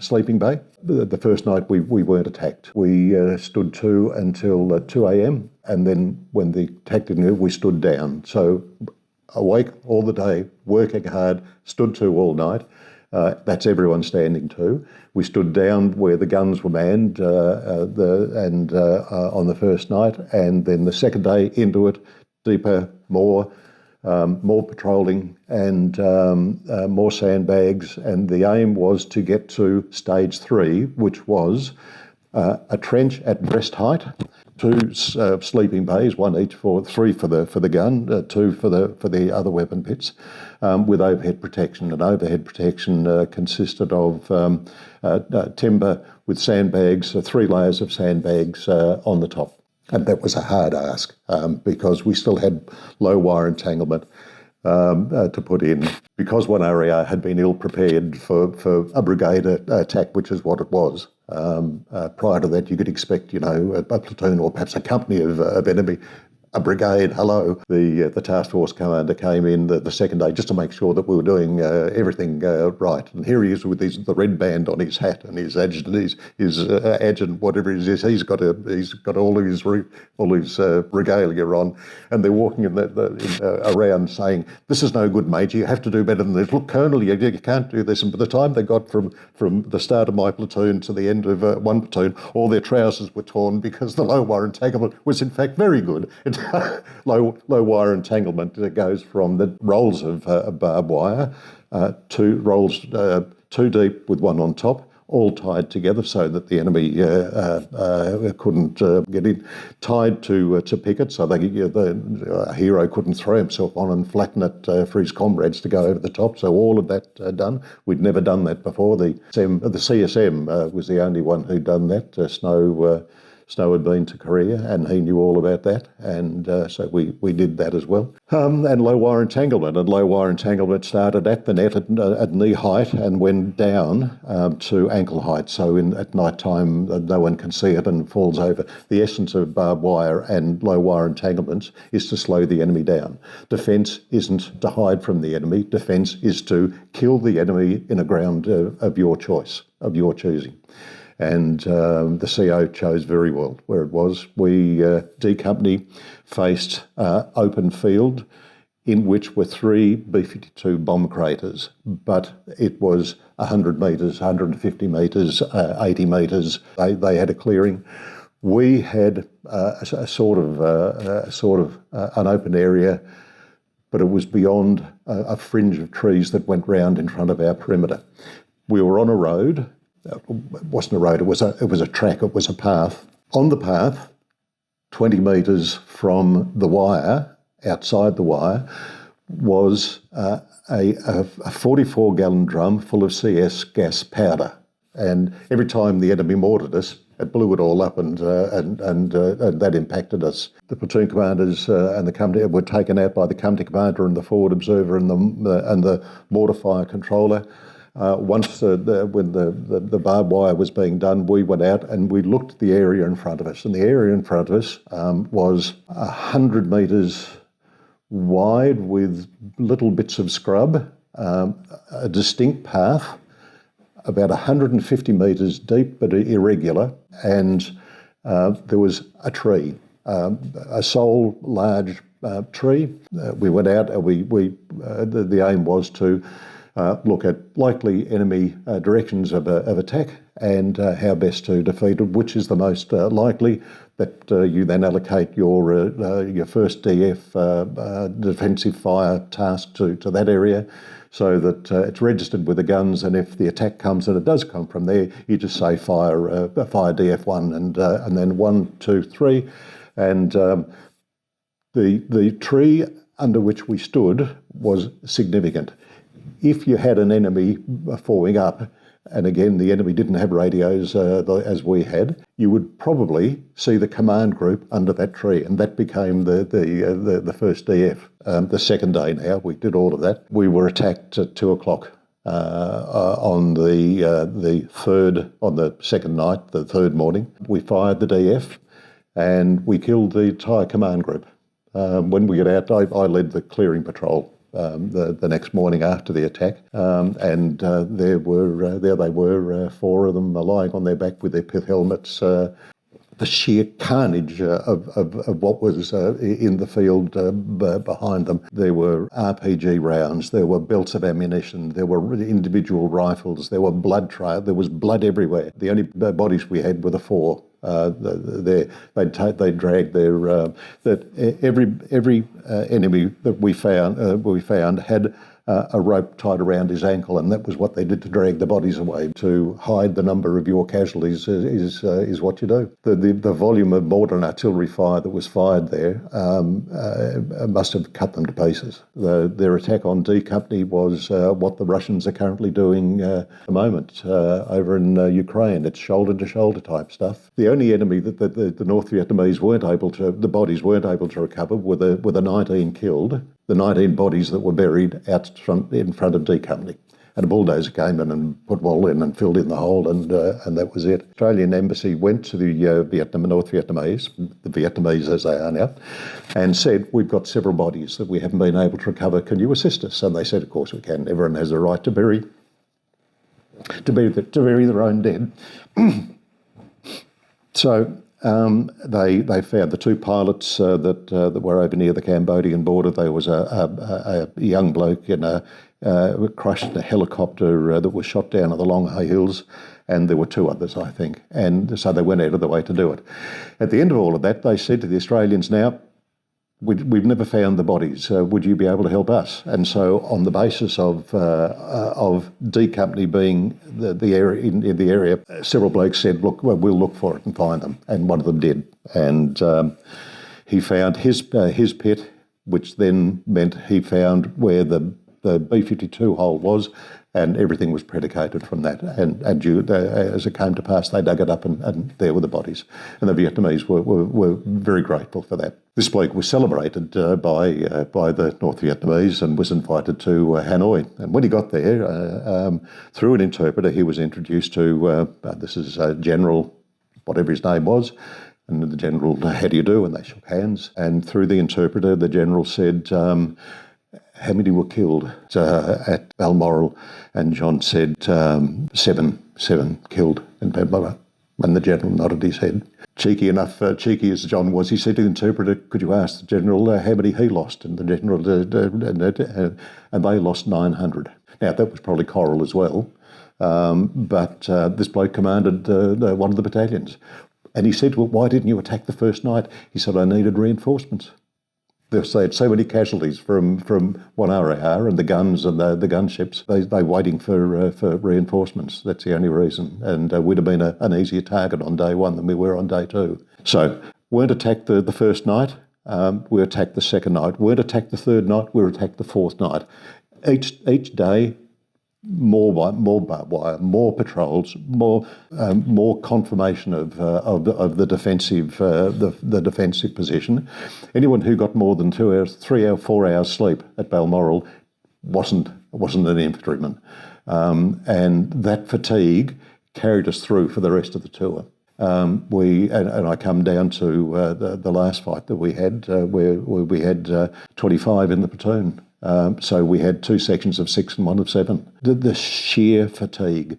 sleeping bay. The first night we weren't attacked. We stood to until 2 a.m. and then when the attack didn't move, we stood down. So awake all the day, working hard, stood to all night. That's everyone standing to. We stood down where the guns were manned on the first night, and then the second day into it, deeper, more patrolling and more sandbags. And the aim was to get to stage 3, which was a trench at breast height, 2 sleeping bays, 1 each for 3 for the gun, 2 for the other weapon pits, with overhead protection. And overhead protection consisted of timber with sandbags, 3 layers of sandbags on the top. And that was a hard ask because we still had low wire entanglement to put in. Because 1 RAR had been ill prepared for a brigade attack, which is what it was. Prior to that, you could expect, a platoon or perhaps a company of enemy. A brigade, hello. The task force commander came in the second day just to make sure that we were doing everything right. And here he is with the red band on his hat and his adjutant, his adjutant, whatever it is, he's got all his regalia on, and they're walking around saying, "This is no good, Major. You have to do better than this. Look, Colonel, you can't do this." And by the time they got from the start of my platoon to the end of one platoon, all their trousers were torn because the low wire entanglement was in fact very good. Low wire entanglement goes from the rolls of barbed wire to rolls 2 deep with 1 on top, all tied together so that the enemy couldn't get in, tied to pickets so the hero couldn't throw himself on and flatten it for his comrades to go over the top. So all of that done. We'd never done that before. The CSM was the only one who'd done that. Snow had been to Korea and he knew all about that, and so we did that as well. And low wire entanglement started at the net at knee height and went down to ankle height, so at night time no one can see it and falls over. The essence of barbed wire and low wire entanglements is to slow the enemy down. Defence isn't to hide from the enemy. Defence is to kill the enemy in a ground of your choice, of your choosing. And the CO chose very well where it was. D Company faced open field in which were 3 B-52 bomb craters, but it was 100 metres, 150 metres, 80 metres. They had a clearing. We had a sort of an open area, but it was beyond a fringe of trees that went round in front of our perimeter. We were on a road. It wasn't a road, it was a track, it was a path. On the path, 20 metres from the wire, outside the wire, was a 44-gallon drum full of CS gas powder. And every time the enemy mortared us, it blew it all up and that impacted us. The platoon commanders and the company were taken out by the company commander and the forward observer and the mortar fire controller. Once when the barbed wire was being done, we went out and we looked at the area in front of us. And the area in front of us was 100 metres wide with little bits of scrub, a distinct path, about 150 metres deep but irregular, and there was a tree, a sole large tree. We went out and the aim was to look at likely enemy directions of attack and how best to defeat it, which is the most likely. That you then allocate your first DF defensive fire task to that area, so that it's registered with the guns, and if the attack comes, and it does come from there, you just say fire DF1 and then 1, 2, 3, and the tree under which we stood was significant. If you had an enemy falling up, and again the enemy didn't have radios as we had, you would probably see the command group under that tree, and that became the first DF. The second day now, we did all of that. We were attacked at 2 o'clock on the second night, the third morning. We fired the DF, and we killed the entire command group. When we got out, I led the clearing patrol the next morning after the attack, and there they were, 4 of them lying on their back with their pith helmets. The sheer carnage of what was in the field behind them. There were RPG rounds, there were belts of ammunition, there were individual rifles, there were blood trail, there was blood everywhere. The only bodies we had were the 4. They dragged their every enemy that we found had a rope tied around his ankle, and that was what they did to drag the bodies away. To hide the number of your casualties is what you do. The volume of mortar and artillery fire that was fired there must have cut them to pieces. Their attack on D Company was what the Russians are currently doing at the moment over in Ukraine. It's shoulder-to-shoulder type stuff. The only enemy that the North Vietnamese the bodies weren't able to recover were the 19 killed, the 19 bodies that were buried in front of D Company. And a bulldozer came in and put wool in and filled in the hole, and that was it. Australian Embassy went to the North Vietnamese, the Vietnamese as they are now, and said, we've got several bodies that we haven't been able to recover. Can you assist us? And they said, of course we can. Everyone has a right to bury their own dead. So they found the 2 pilots that were over near the Cambodian border. There was a young bloke crushed in a helicopter that was shot down at the Long Hay Hills, and there were 2 others, I think. And so they went out of the way to do it. At the end of all of that, they said to the Australians, now, we've never found the bodies. Would you be able to help us? And so, on the basis of D Company being the area in the area, several blokes said, "Look, we'll look for it and find them." And one of them did, and he found his pit, which then meant he found where the B-52 hole was, and everything was predicated from that. And as it came to pass, they dug it up, and there were the bodies. And the Vietnamese were very grateful for that. This bloke was celebrated by the North Vietnamese and was invited to Hanoi. And when he got there, through an interpreter, he was introduced to, this is General, whatever his name was, and the General, how do you do? And they shook hands. And through the interpreter, the General said, how many were killed at Balmoral? And John said, 7 killed in Balmoral. And the General nodded his head. Cheeky as John was, he said to the interpreter, could you ask the General how many he lost? And the General, and they lost 900. Now, that was probably Coral as well, but this bloke commanded one of the battalions. And he said, well, why didn't you attack the first night? He said, I needed reinforcements. They had so many casualties from one RAR and the guns and the gunships. They're waiting for reinforcements. That's the only reason. And we'd have been an easier target on day 1 than we were on day 2. So weren't attacked the first night. We were attacked the second night. Weren't attacked the third night. We were attacked the fourth night. Each day, more barbed wire, more patrols, more confirmation of the defensive the defensive position. Anyone who got more than 2 hours, 3 hours, 4 hours sleep at Balmoral wasn't an infantryman. And that fatigue carried us through for the rest of the tour. And I come down to the last fight that we had, where we had 25 in the platoon. So we had 2 sections of 6 and 1 of 7. The sheer fatigue.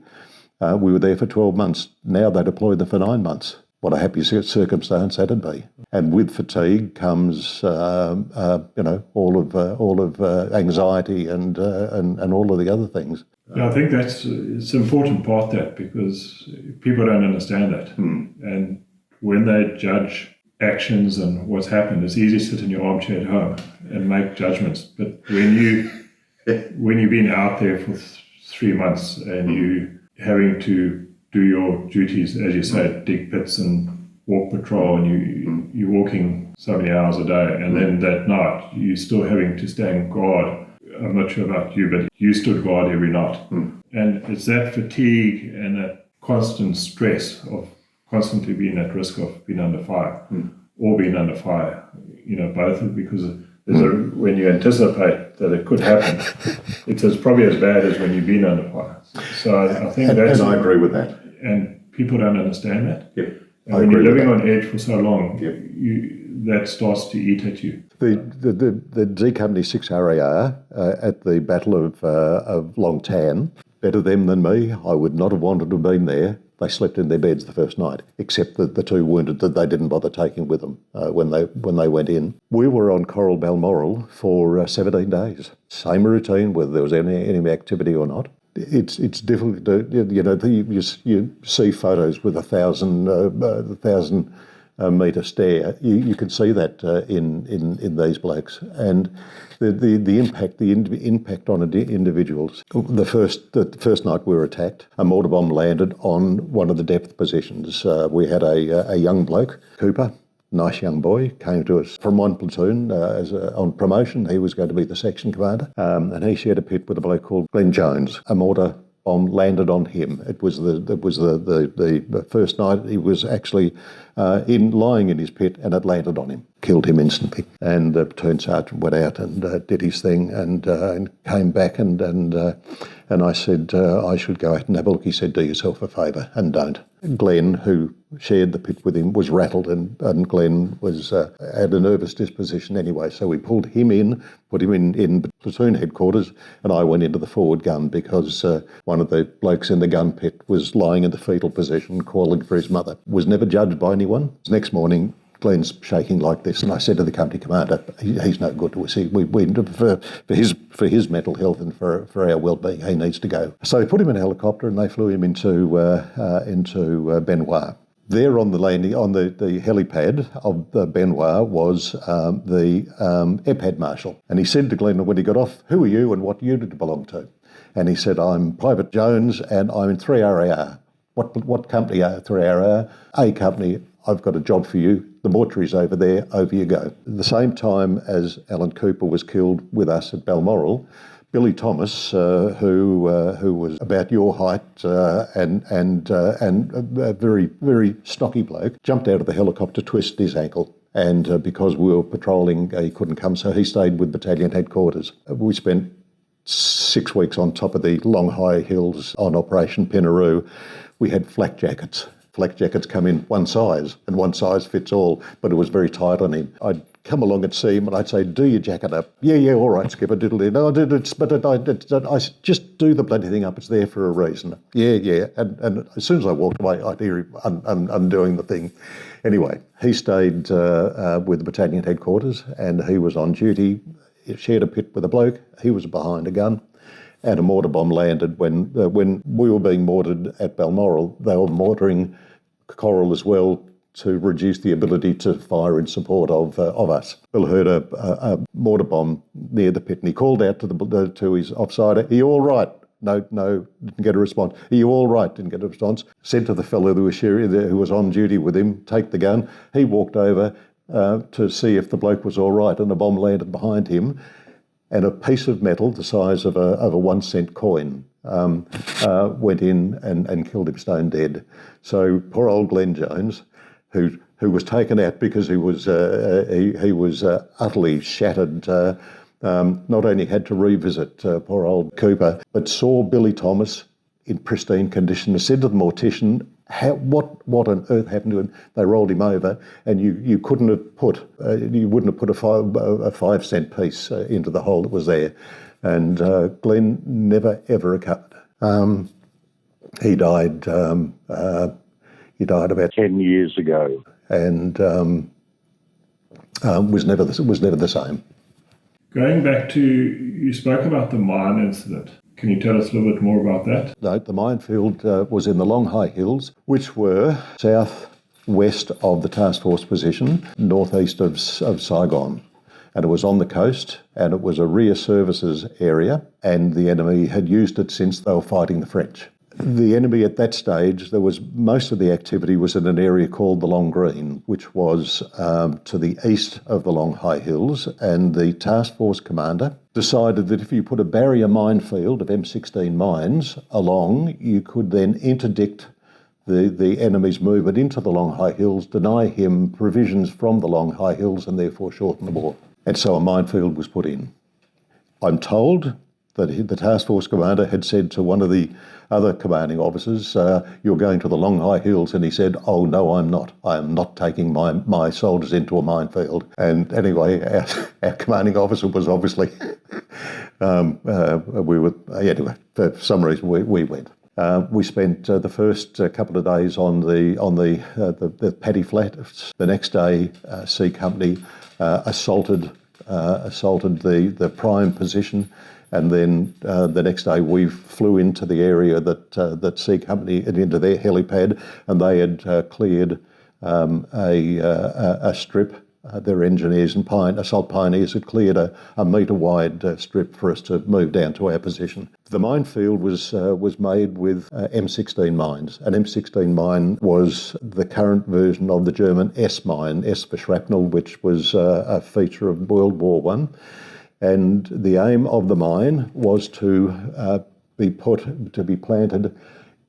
We were there for 12 months. Now they deployed them for 9 months. What a happy circumstance that'd be. And with fatigue comes, all of anxiety and all of the other things. Yeah, I think it's an important part, that, because people don't understand that. And when they judge actions and what's happened, it's easy to sit in your armchair at home and make judgments. But when you've been out there for 3 months and you having to do your duties, as you say, dig pits and walk patrol, and you're walking so many hours a day, and then that night you're still having to stand guard. I'm not sure about you, but you stood guard every night. And it's that fatigue and that constant stress of constantly being at risk of being under fire, or being under fire, both, because when you anticipate that it could happen, it's probably as bad as when you've been under fire. So I think that's... And I agree with that. And people don't understand that. Yep. And when you're living on edge for so long, that starts to eat at you. The D Company 6 RAR at the Battle of Long Tan, better them than me. I would not have wanted to have been there. They slept in their beds the first night, except the 2 wounded that they didn't bother taking with them when they went in. We were on Coral and Balmoral for 17 days. Same routine, whether there was any activity or not. It's difficult to, you see photos with 1,000 metre stare. You can see that in these blokes, and the impact on individuals. The first night we were attacked, a mortar bomb landed on one of the depth positions. We had a young bloke, Cooper. Nice young boy, came to us from one platoon on promotion. He was going to be the section commander, and he shared a pit with a bloke called Glenn Jones. A mortar bomb landed on him. It was the first night he was actually lying in his pit, and it landed on him, killed him instantly. And the platoon sergeant went out and did his thing, and came back, and I said I should go out and have a look. He said, "Do yourself a favour and don't." Glenn, who shared the pit with him, was rattled, and Glenn was had a nervous disposition anyway. So we pulled him in, put him in platoon headquarters, and I went into the forward gun because one of the blokes in the gun pit was lying in the fetal position, calling for his mother. Was never judged by anyone. The next morning, Glenn's shaking like this, and I said to the company commander, "He's no good to us. For his mental health and for our well-being, he needs to go." So they put him in a helicopter and they flew him into Benoit. There on the landing, on the helipad of the Benoit was the EPAD marshal, and he said to Glenn when he got off, "Who are you and what unit do you belong to?" And he said, "I'm Private Jones and I'm in 3 RAR. What company are 3 RAR? A company. I've got a job for you. The mortuary's over there. Over you go." At the same time as Alan Cooper was killed with us at Balmoral, Billy Thomas, who was about your height and a very, very stocky bloke, jumped out of the helicopter, twisted his ankle. And because we were patrolling, he couldn't come, so he stayed with Battalion headquarters. We spent 6 weeks on top of the long high hills on Operation Pinnaroo. We had flak jackets. Flak jackets come in one size, and one size fits all, but it was very tight on him. I'd come along and see him, and I'd say, "Do your jacket up." "Yeah, all right, Skipper, diddle-dee." "No, I just do the bloody thing up. It's there for a reason." Yeah. And as soon as I walked away, I'd hear him undoing the thing. Anyway, he stayed with the Battalion headquarters, and he was on duty. He shared a pit with a bloke. He was behind a gun. And a mortar bomb landed when we were being mortared at Balmoral. They were mortaring Coral as well to reduce the ability to fire in support of us. Bill heard a mortar bomb near the pit, and he called out to his offsider, "Are you all right?" No, didn't get a response. "Are you all right?" Didn't get a response. Said to the fellow who was on duty with him, "Take the gun." He walked over to see if the bloke was all right, and a bomb landed behind him. And a piece of metal the size of a 1 cent coin went in and killed him stone dead. So poor old Glenn Jones, who was taken out because he was utterly shattered not only had to revisit poor old Cooper, but saw Billy Thomas in pristine condition and said to the mortician, what on earth happened to him? They rolled him over, and you couldn't have put, you wouldn't have put a 5-cent piece into the hole that was there. And Glenn never ever recovered. He died about 10 years ago, and was never the same. Going back to, you spoke about the mine incident. Can you tell us a little bit more about that? No, the minefield was in the Long High Hills, which were south-west of the task force position, northeast of Saigon. And it was on the coast, and it was a rear services area, and the enemy had used it since they were fighting the French. The enemy at that stage, most of the activity was in an area called the Long Green, which was to the east of the Long High Hills, and the task force commander decided that if you put a barrier minefield of M16 mines along, you could then interdict the enemy's movement into the Long High Hills, deny him provisions from the Long High Hills, and therefore shorten the war. And so a minefield was put in. I'm told that the task force commander had said to one of the other commanding officers, you're going to the Long High Hills, and he said, oh no, I'm not. I am not taking my soldiers into a minefield. And anyway, our commanding officer was obviously, anyway, for some reason we went. We spent the first couple of days on the paddy flats. The next day, C Company assaulted the prime position. And then the next day we flew into the area that C Company and into their helipad, and they had cleared a strip. Their engineers and assault pioneers had cleared a metre-wide strip for us to move down to our position. The minefield was made with M16 mines. An M16 mine was the current version of the German S mine, S for shrapnel, which was a feature of World War I. And the aim of the mine was to be planted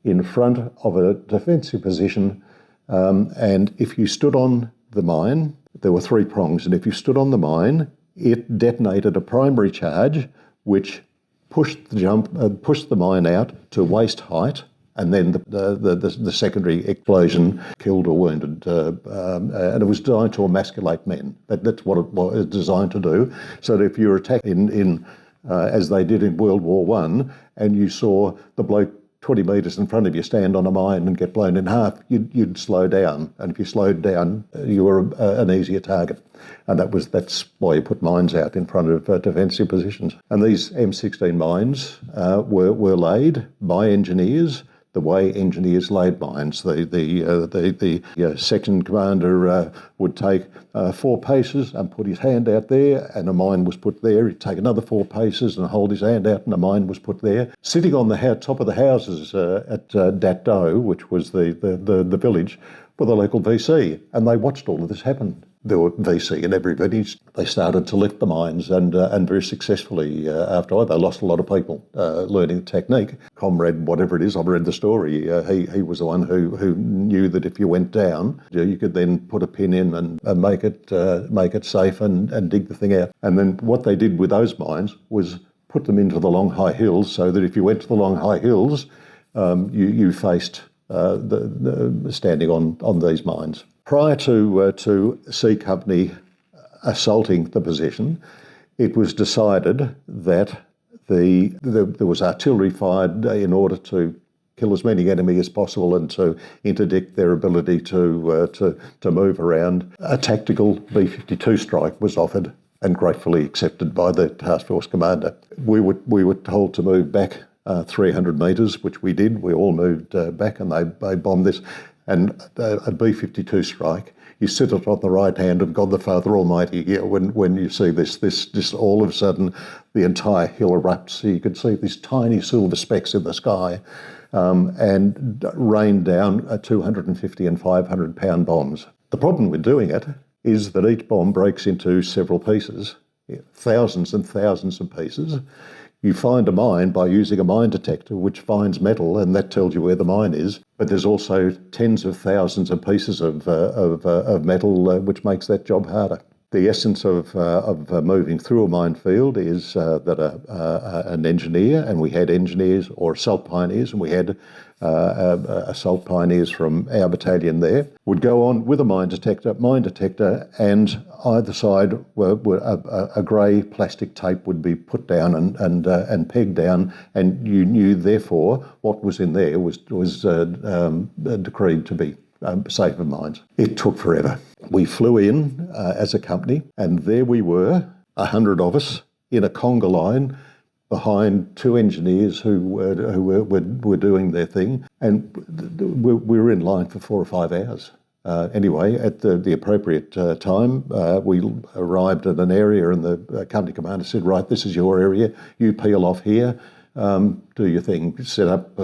in front of a defensive position. And if you stood on the mine, there were 3 prongs. And if you stood on the mine, it detonated a primary charge, which pushed the mine out to waist height. And then the secondary explosion killed or wounded. And it was designed to emasculate men. That's what it was designed to do. So that if you were attacked as they did in World War I, and you saw the bloke 20 metres in front of you stand on a mine and get blown in half, you'd slow down. And if you slowed down, you were an easier target. And that's why you put mines out in front of defensive positions. And these M16 mines were laid by engineers the way engineers laid mines. The section commander would take 4 paces and put his hand out there, and a mine was put there. He'd take another 4 paces and hold his hand out, and a mine was put there. Sitting on the top of the houses at Dat Do, which was the village, were the local VC, and they watched all of this happen. There were VC in every village. They started to lift the mines, and very successfully after they lost a lot of people learning the technique. Comrade, whatever it is, I've read the story. He was the one who knew that if you went down, you could then put a pin in and make it safe and dig the thing out. And then what they did with those mines was put them into the Long High Hills, so that if you went to the Long High Hills, you faced standing on these mines. Prior to C Company assaulting the position, it was decided that there was artillery fired in order to kill as many enemy as possible and to interdict their ability to move around. A tactical B-52 strike was offered and gratefully accepted by the task force commander. We were told to move back 300 metres, which we did. We all moved back, and they bombed this. And a B-52 strike, you sit it on the right hand of God the Father Almighty. Yeah, when you see this all of a sudden, the entire hill erupts. So you could see these tiny silver specks in the sky, and rain down 250 and 500 pound bombs. The problem with doing it is that each bomb breaks into several pieces, thousands and thousands of pieces. You find a mine by using a mine detector, which finds metal, and that tells you where the mine is. But there's also tens of thousands of pieces of metal, which makes that job harder. The essence of moving through a minefield is that an engineer, and we had engineers or assault pioneers, and we had assault pioneers from our battalion there, would go on with a mine detector, and either side a grey plastic tape would be put down and pegged down, and you knew therefore what was in there was decreed to be safe of mines. It took forever. We flew in as a company, and there we were, 100 of us, in a conga line behind two engineers who were doing their thing, and we were in line for 4 or 5 hours. Anyway, at the appropriate time, we arrived at an area, and the company commander said, right, this is your area, you peel off here, do your thing, set up,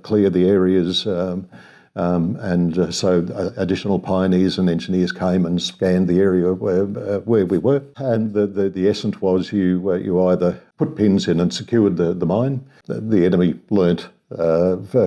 clear the areas, so additional pioneers and engineers came and scanned the area where we were. And the essence was you either put pins in and secured the mine. The enemy learnt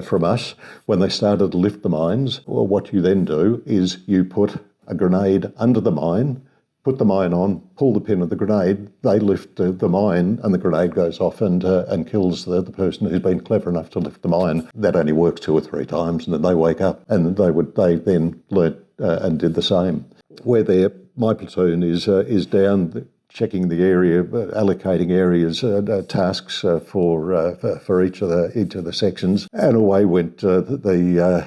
from us when they started to lift the mines. Well, what you then do is you put a grenade under the mine, put the mine on, pull the pin of the grenade, they lift the mine, and the grenade goes off and kills the person who's been clever enough to lift the mine. That only works 2 or 3 times, and then they wake up, and they then learnt and did the same. Where there, my platoon is down checking the area, allocating areas, tasks for each of the sections, and away went the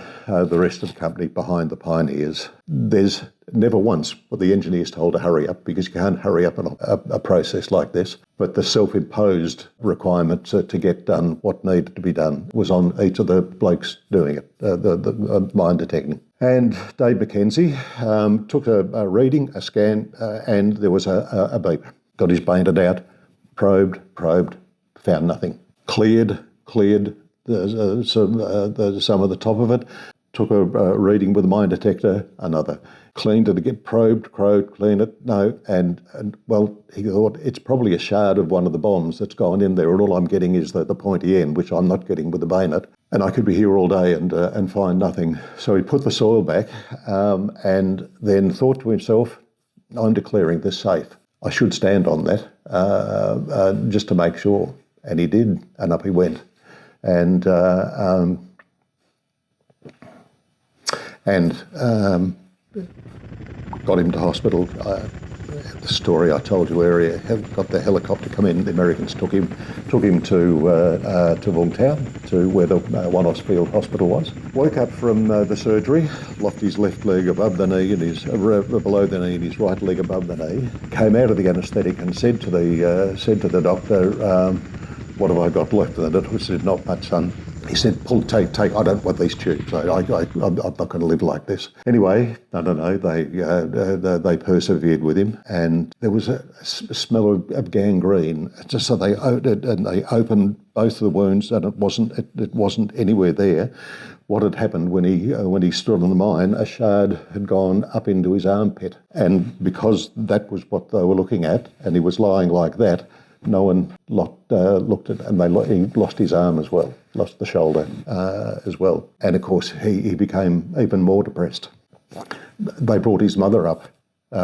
rest of the company behind the pioneers. There's never once were the engineers told to hurry up, because you can't hurry up a process like this. But the self-imposed requirement to get done what needed to be done was on each of the blokes doing it, the mine detecting. And Dave McKenzie took a reading, a scan, and there was a beep. Got his bayonet out, probed, found nothing. Cleared some of the top of it, took a reading with a mine detector, another. Cleaned it again, probed, cleaned it, no, and well, he thought it's probably a shard of one of the bombs that's gone in there, and all I'm getting is the pointy end, which I'm not getting with the bayonet, and I could be here all day and find nothing. So he put the soil back, and then thought to himself, I'm declaring this safe. I should stand on that, just to make sure, and he did, and up he went, and got him to hospital. The story I told you earlier, got the helicopter come in. The Americans took him to Vungtown, to where the One Field Hospital was. Woke up from the surgery, locked his left leg above the knee and his below the knee and his right leg above the knee. Came out of the anaesthetic and said to the doctor, "What have I got left?" And the doctor said, "Not much, son." He said, take, I don't want these tubes. I'm not going to live like this. Anyway, no, they persevered with him, and there was a smell of gangrene. Just so they opened both of the wounds, and it wasn't anywhere there. What had happened when he stood on the mine, a shard had gone up into his armpit, and because that was what they were looking at, and he was lying like that, no one looked at it, and he lost his arm as well, lost the shoulder as well. And of course, he became even more depressed. They brought his mother up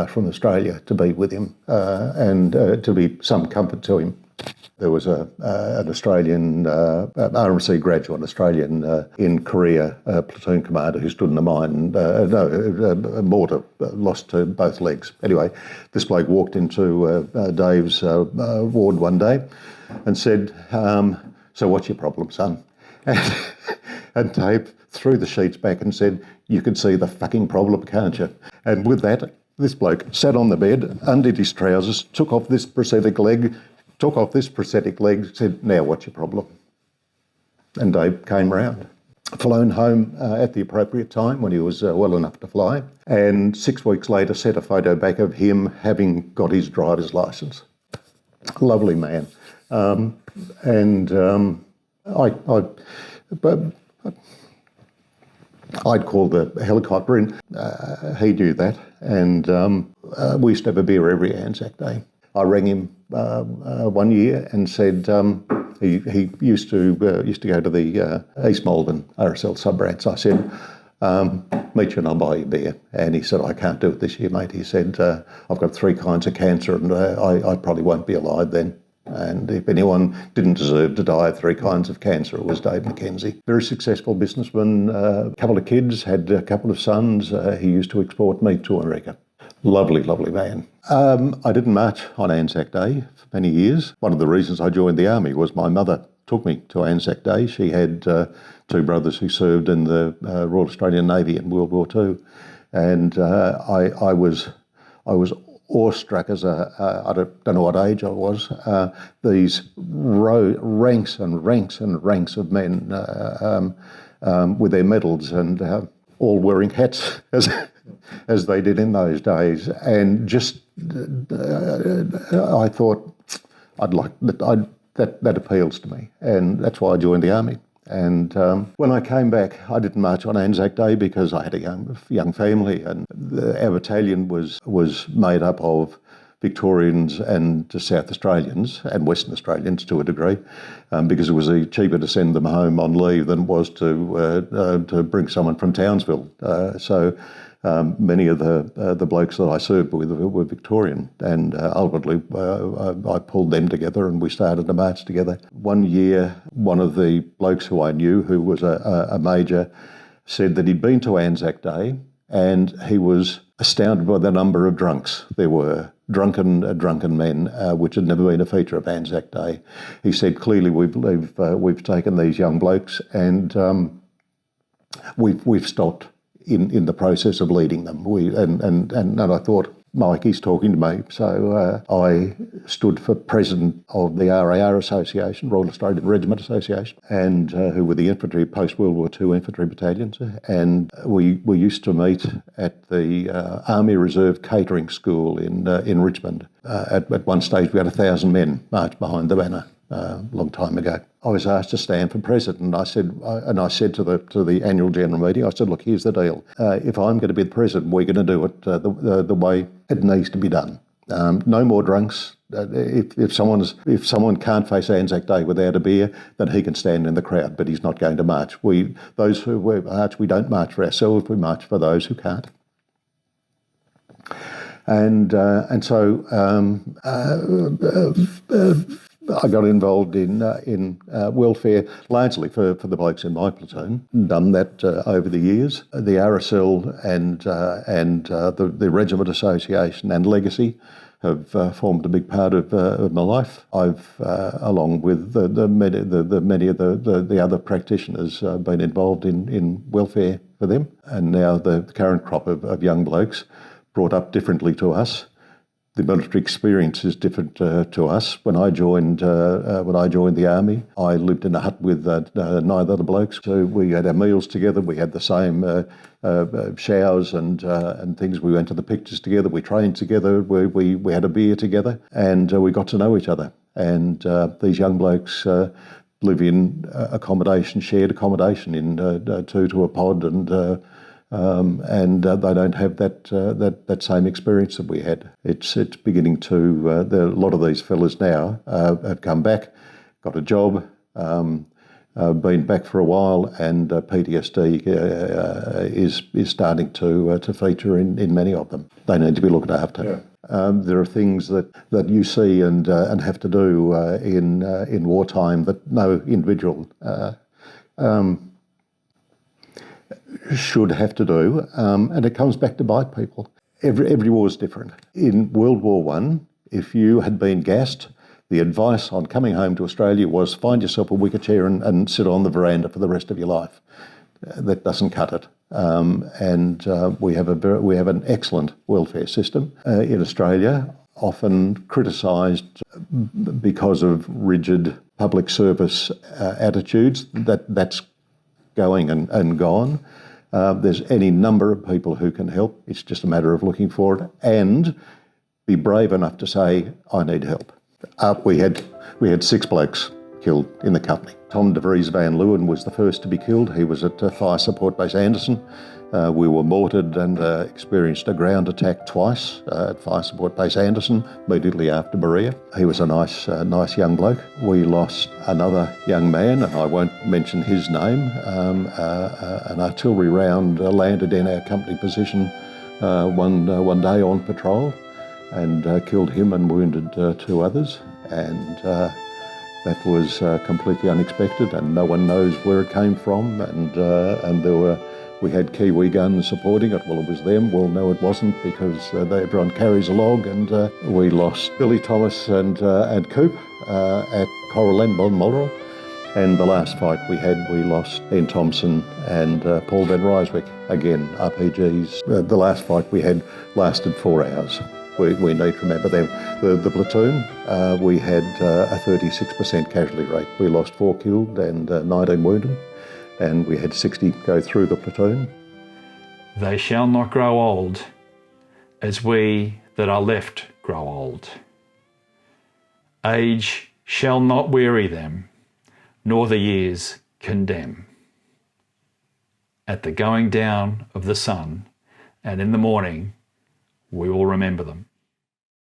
from Australia to be with him and to be some comfort to him. There was an Australian RMC graduate, Australian in Korea, a platoon commander who stood in the mine, a mortar, lost both legs. Anyway, this bloke walked into Dave's ward one day and said, "So what's your problem, son?" And Dave threw the sheets back and said, "You can see the fucking problem, can't you?" And with that, this bloke sat on the bed, undid his trousers, took off this prosthetic leg, said, "Now what's your problem?" And Dave came round. Flown home at the appropriate time when he was well enough to fly, and 6 weeks later sent a photo back of him having got his driver's licence. Lovely man. I'd call the helicopter in. He knew that, and we used to have a beer every ANZAC day. I rang him 1 year and said he used to go to the East Malvern RSL sub-branch. I said, Meet you and I'll buy you beer. And he said, I can't do it this year, mate. He said, I've got 3 kinds of cancer and I probably won't be alive then. And if anyone didn't deserve to die of 3 kinds of cancer, it was Dave McKenzie. Very successful businessman, a couple of kids, had a couple of sons. He used to export meat to America. Lovely, lovely man. I didn't march on ANZAC Day for many years. One of the reasons I joined the Army was my mother took me to ANZAC Day. She had 2 brothers who served in the Royal Australian Navy in World War II. And I was awestruck as I don't know what age I was, these ranks and ranks and ranks of men with their medals and all wearing hats as they did in those days. And just I thought that appeals to me, and that's why I joined the Army. And when I came back, I didn't march on ANZAC Day because I had a young family, and our battalion was made up of Victorians and South Australians and Western Australians to a degree, because it was cheaper to send them home on leave than it was to bring someone from Townsville. So many of the blokes that I served with were Victorian, and ultimately I pulled them together and we started a march together. One year, one of the blokes who I knew, who was a major, said that he'd been to ANZAC Day and he was astounded by the number of drunks there were. Drunken men, which had never been a feature of ANZAC Day. He said, clearly we've taken these young blokes and we've stopped in the process of leading them. And I thought, Mike, he's talking to me. So I stood for president of the RAR Association, Royal Australian Regiment Association, and who were the infantry, post-World War II infantry battalions. And we used to meet at the Army Reserve Catering School in Richmond. At one stage, we had 1,000 men march behind the banner. A long time ago, I was asked to stand for president, and I said to the annual general meeting, I said, look, here's the deal. If I'm going to be the president, we're going to do it the way it needs to be done. No more drunks. If someone can't face ANZAC Day without a beer, then he can stand in the crowd, but he's not going to march. Those who march, we don't march for ourselves. We march for those who can't. And so I got involved in welfare largely for the blokes in my platoon. Done that over the years. The RSL and the Regiment Association and Legacy have formed a big part of my life. I've, along with many of the other practitioners, been involved in welfare for them. And now the current crop of young blokes, brought up differently to us. The military experience is different to us. When I joined the Army, I lived in a hut with 9 other blokes. So we had our meals together. We had the same showers and things. We went to the pictures together. We trained together. We had a beer together, and we got to know each other. And these young blokes live in shared accommodation in 2 to a pod, and they don't have that same experience that we had. It's beginning to. A lot of these fellas now have come back, got a job, been back for a while, and PTSD is starting to feature in many of them. They need to be looked after. Yeah. There are things that you see and have to do in wartime that no individual should have to do, and it comes back to bite people. Every war is different. In World War I, if you had been gassed, the advice on coming home to Australia was find yourself a wicker chair and sit on the veranda for the rest of your life. That doesn't cut it. We have an excellent welfare system in Australia, often criticised because of rigid public service attitudes. That's going and gone. There's any number of people who can help. It's just a matter of looking for it and be brave enough to say, I need help. We had 6 blokes killed in the company. Tom de Vries van Leeuwen was the first to be killed. He was at Fire Support Base Anderson. We were mortared and experienced a ground attack twice at Fire Support Base Anderson, immediately after Ba Ria. He was a nice young bloke. We lost another young man, and I won't mention his name. An artillery round landed in our company position one day on patrol and killed him and wounded 2 others. And that was completely unexpected, and no one knows where it came from. And we had Kiwi guns supporting it. Well, it was them. Well, no, it wasn't, because everyone carries a log. And we lost Billy Thomas and Coop at Coral and Balmoral. And the last fight we had, we lost Ian Thompson and Paul Van Ryswick. Again, RPGs. The last fight we had lasted 4 hours. We need to remember them. The platoon, we had a 36% casualty rate. We lost 4 killed and 19 wounded, and we had 60 go through the platoon. They shall not grow old, as we that are left grow old. Age shall not weary them, nor the years condemn. At the going down of the sun, and in the morning, we will remember them.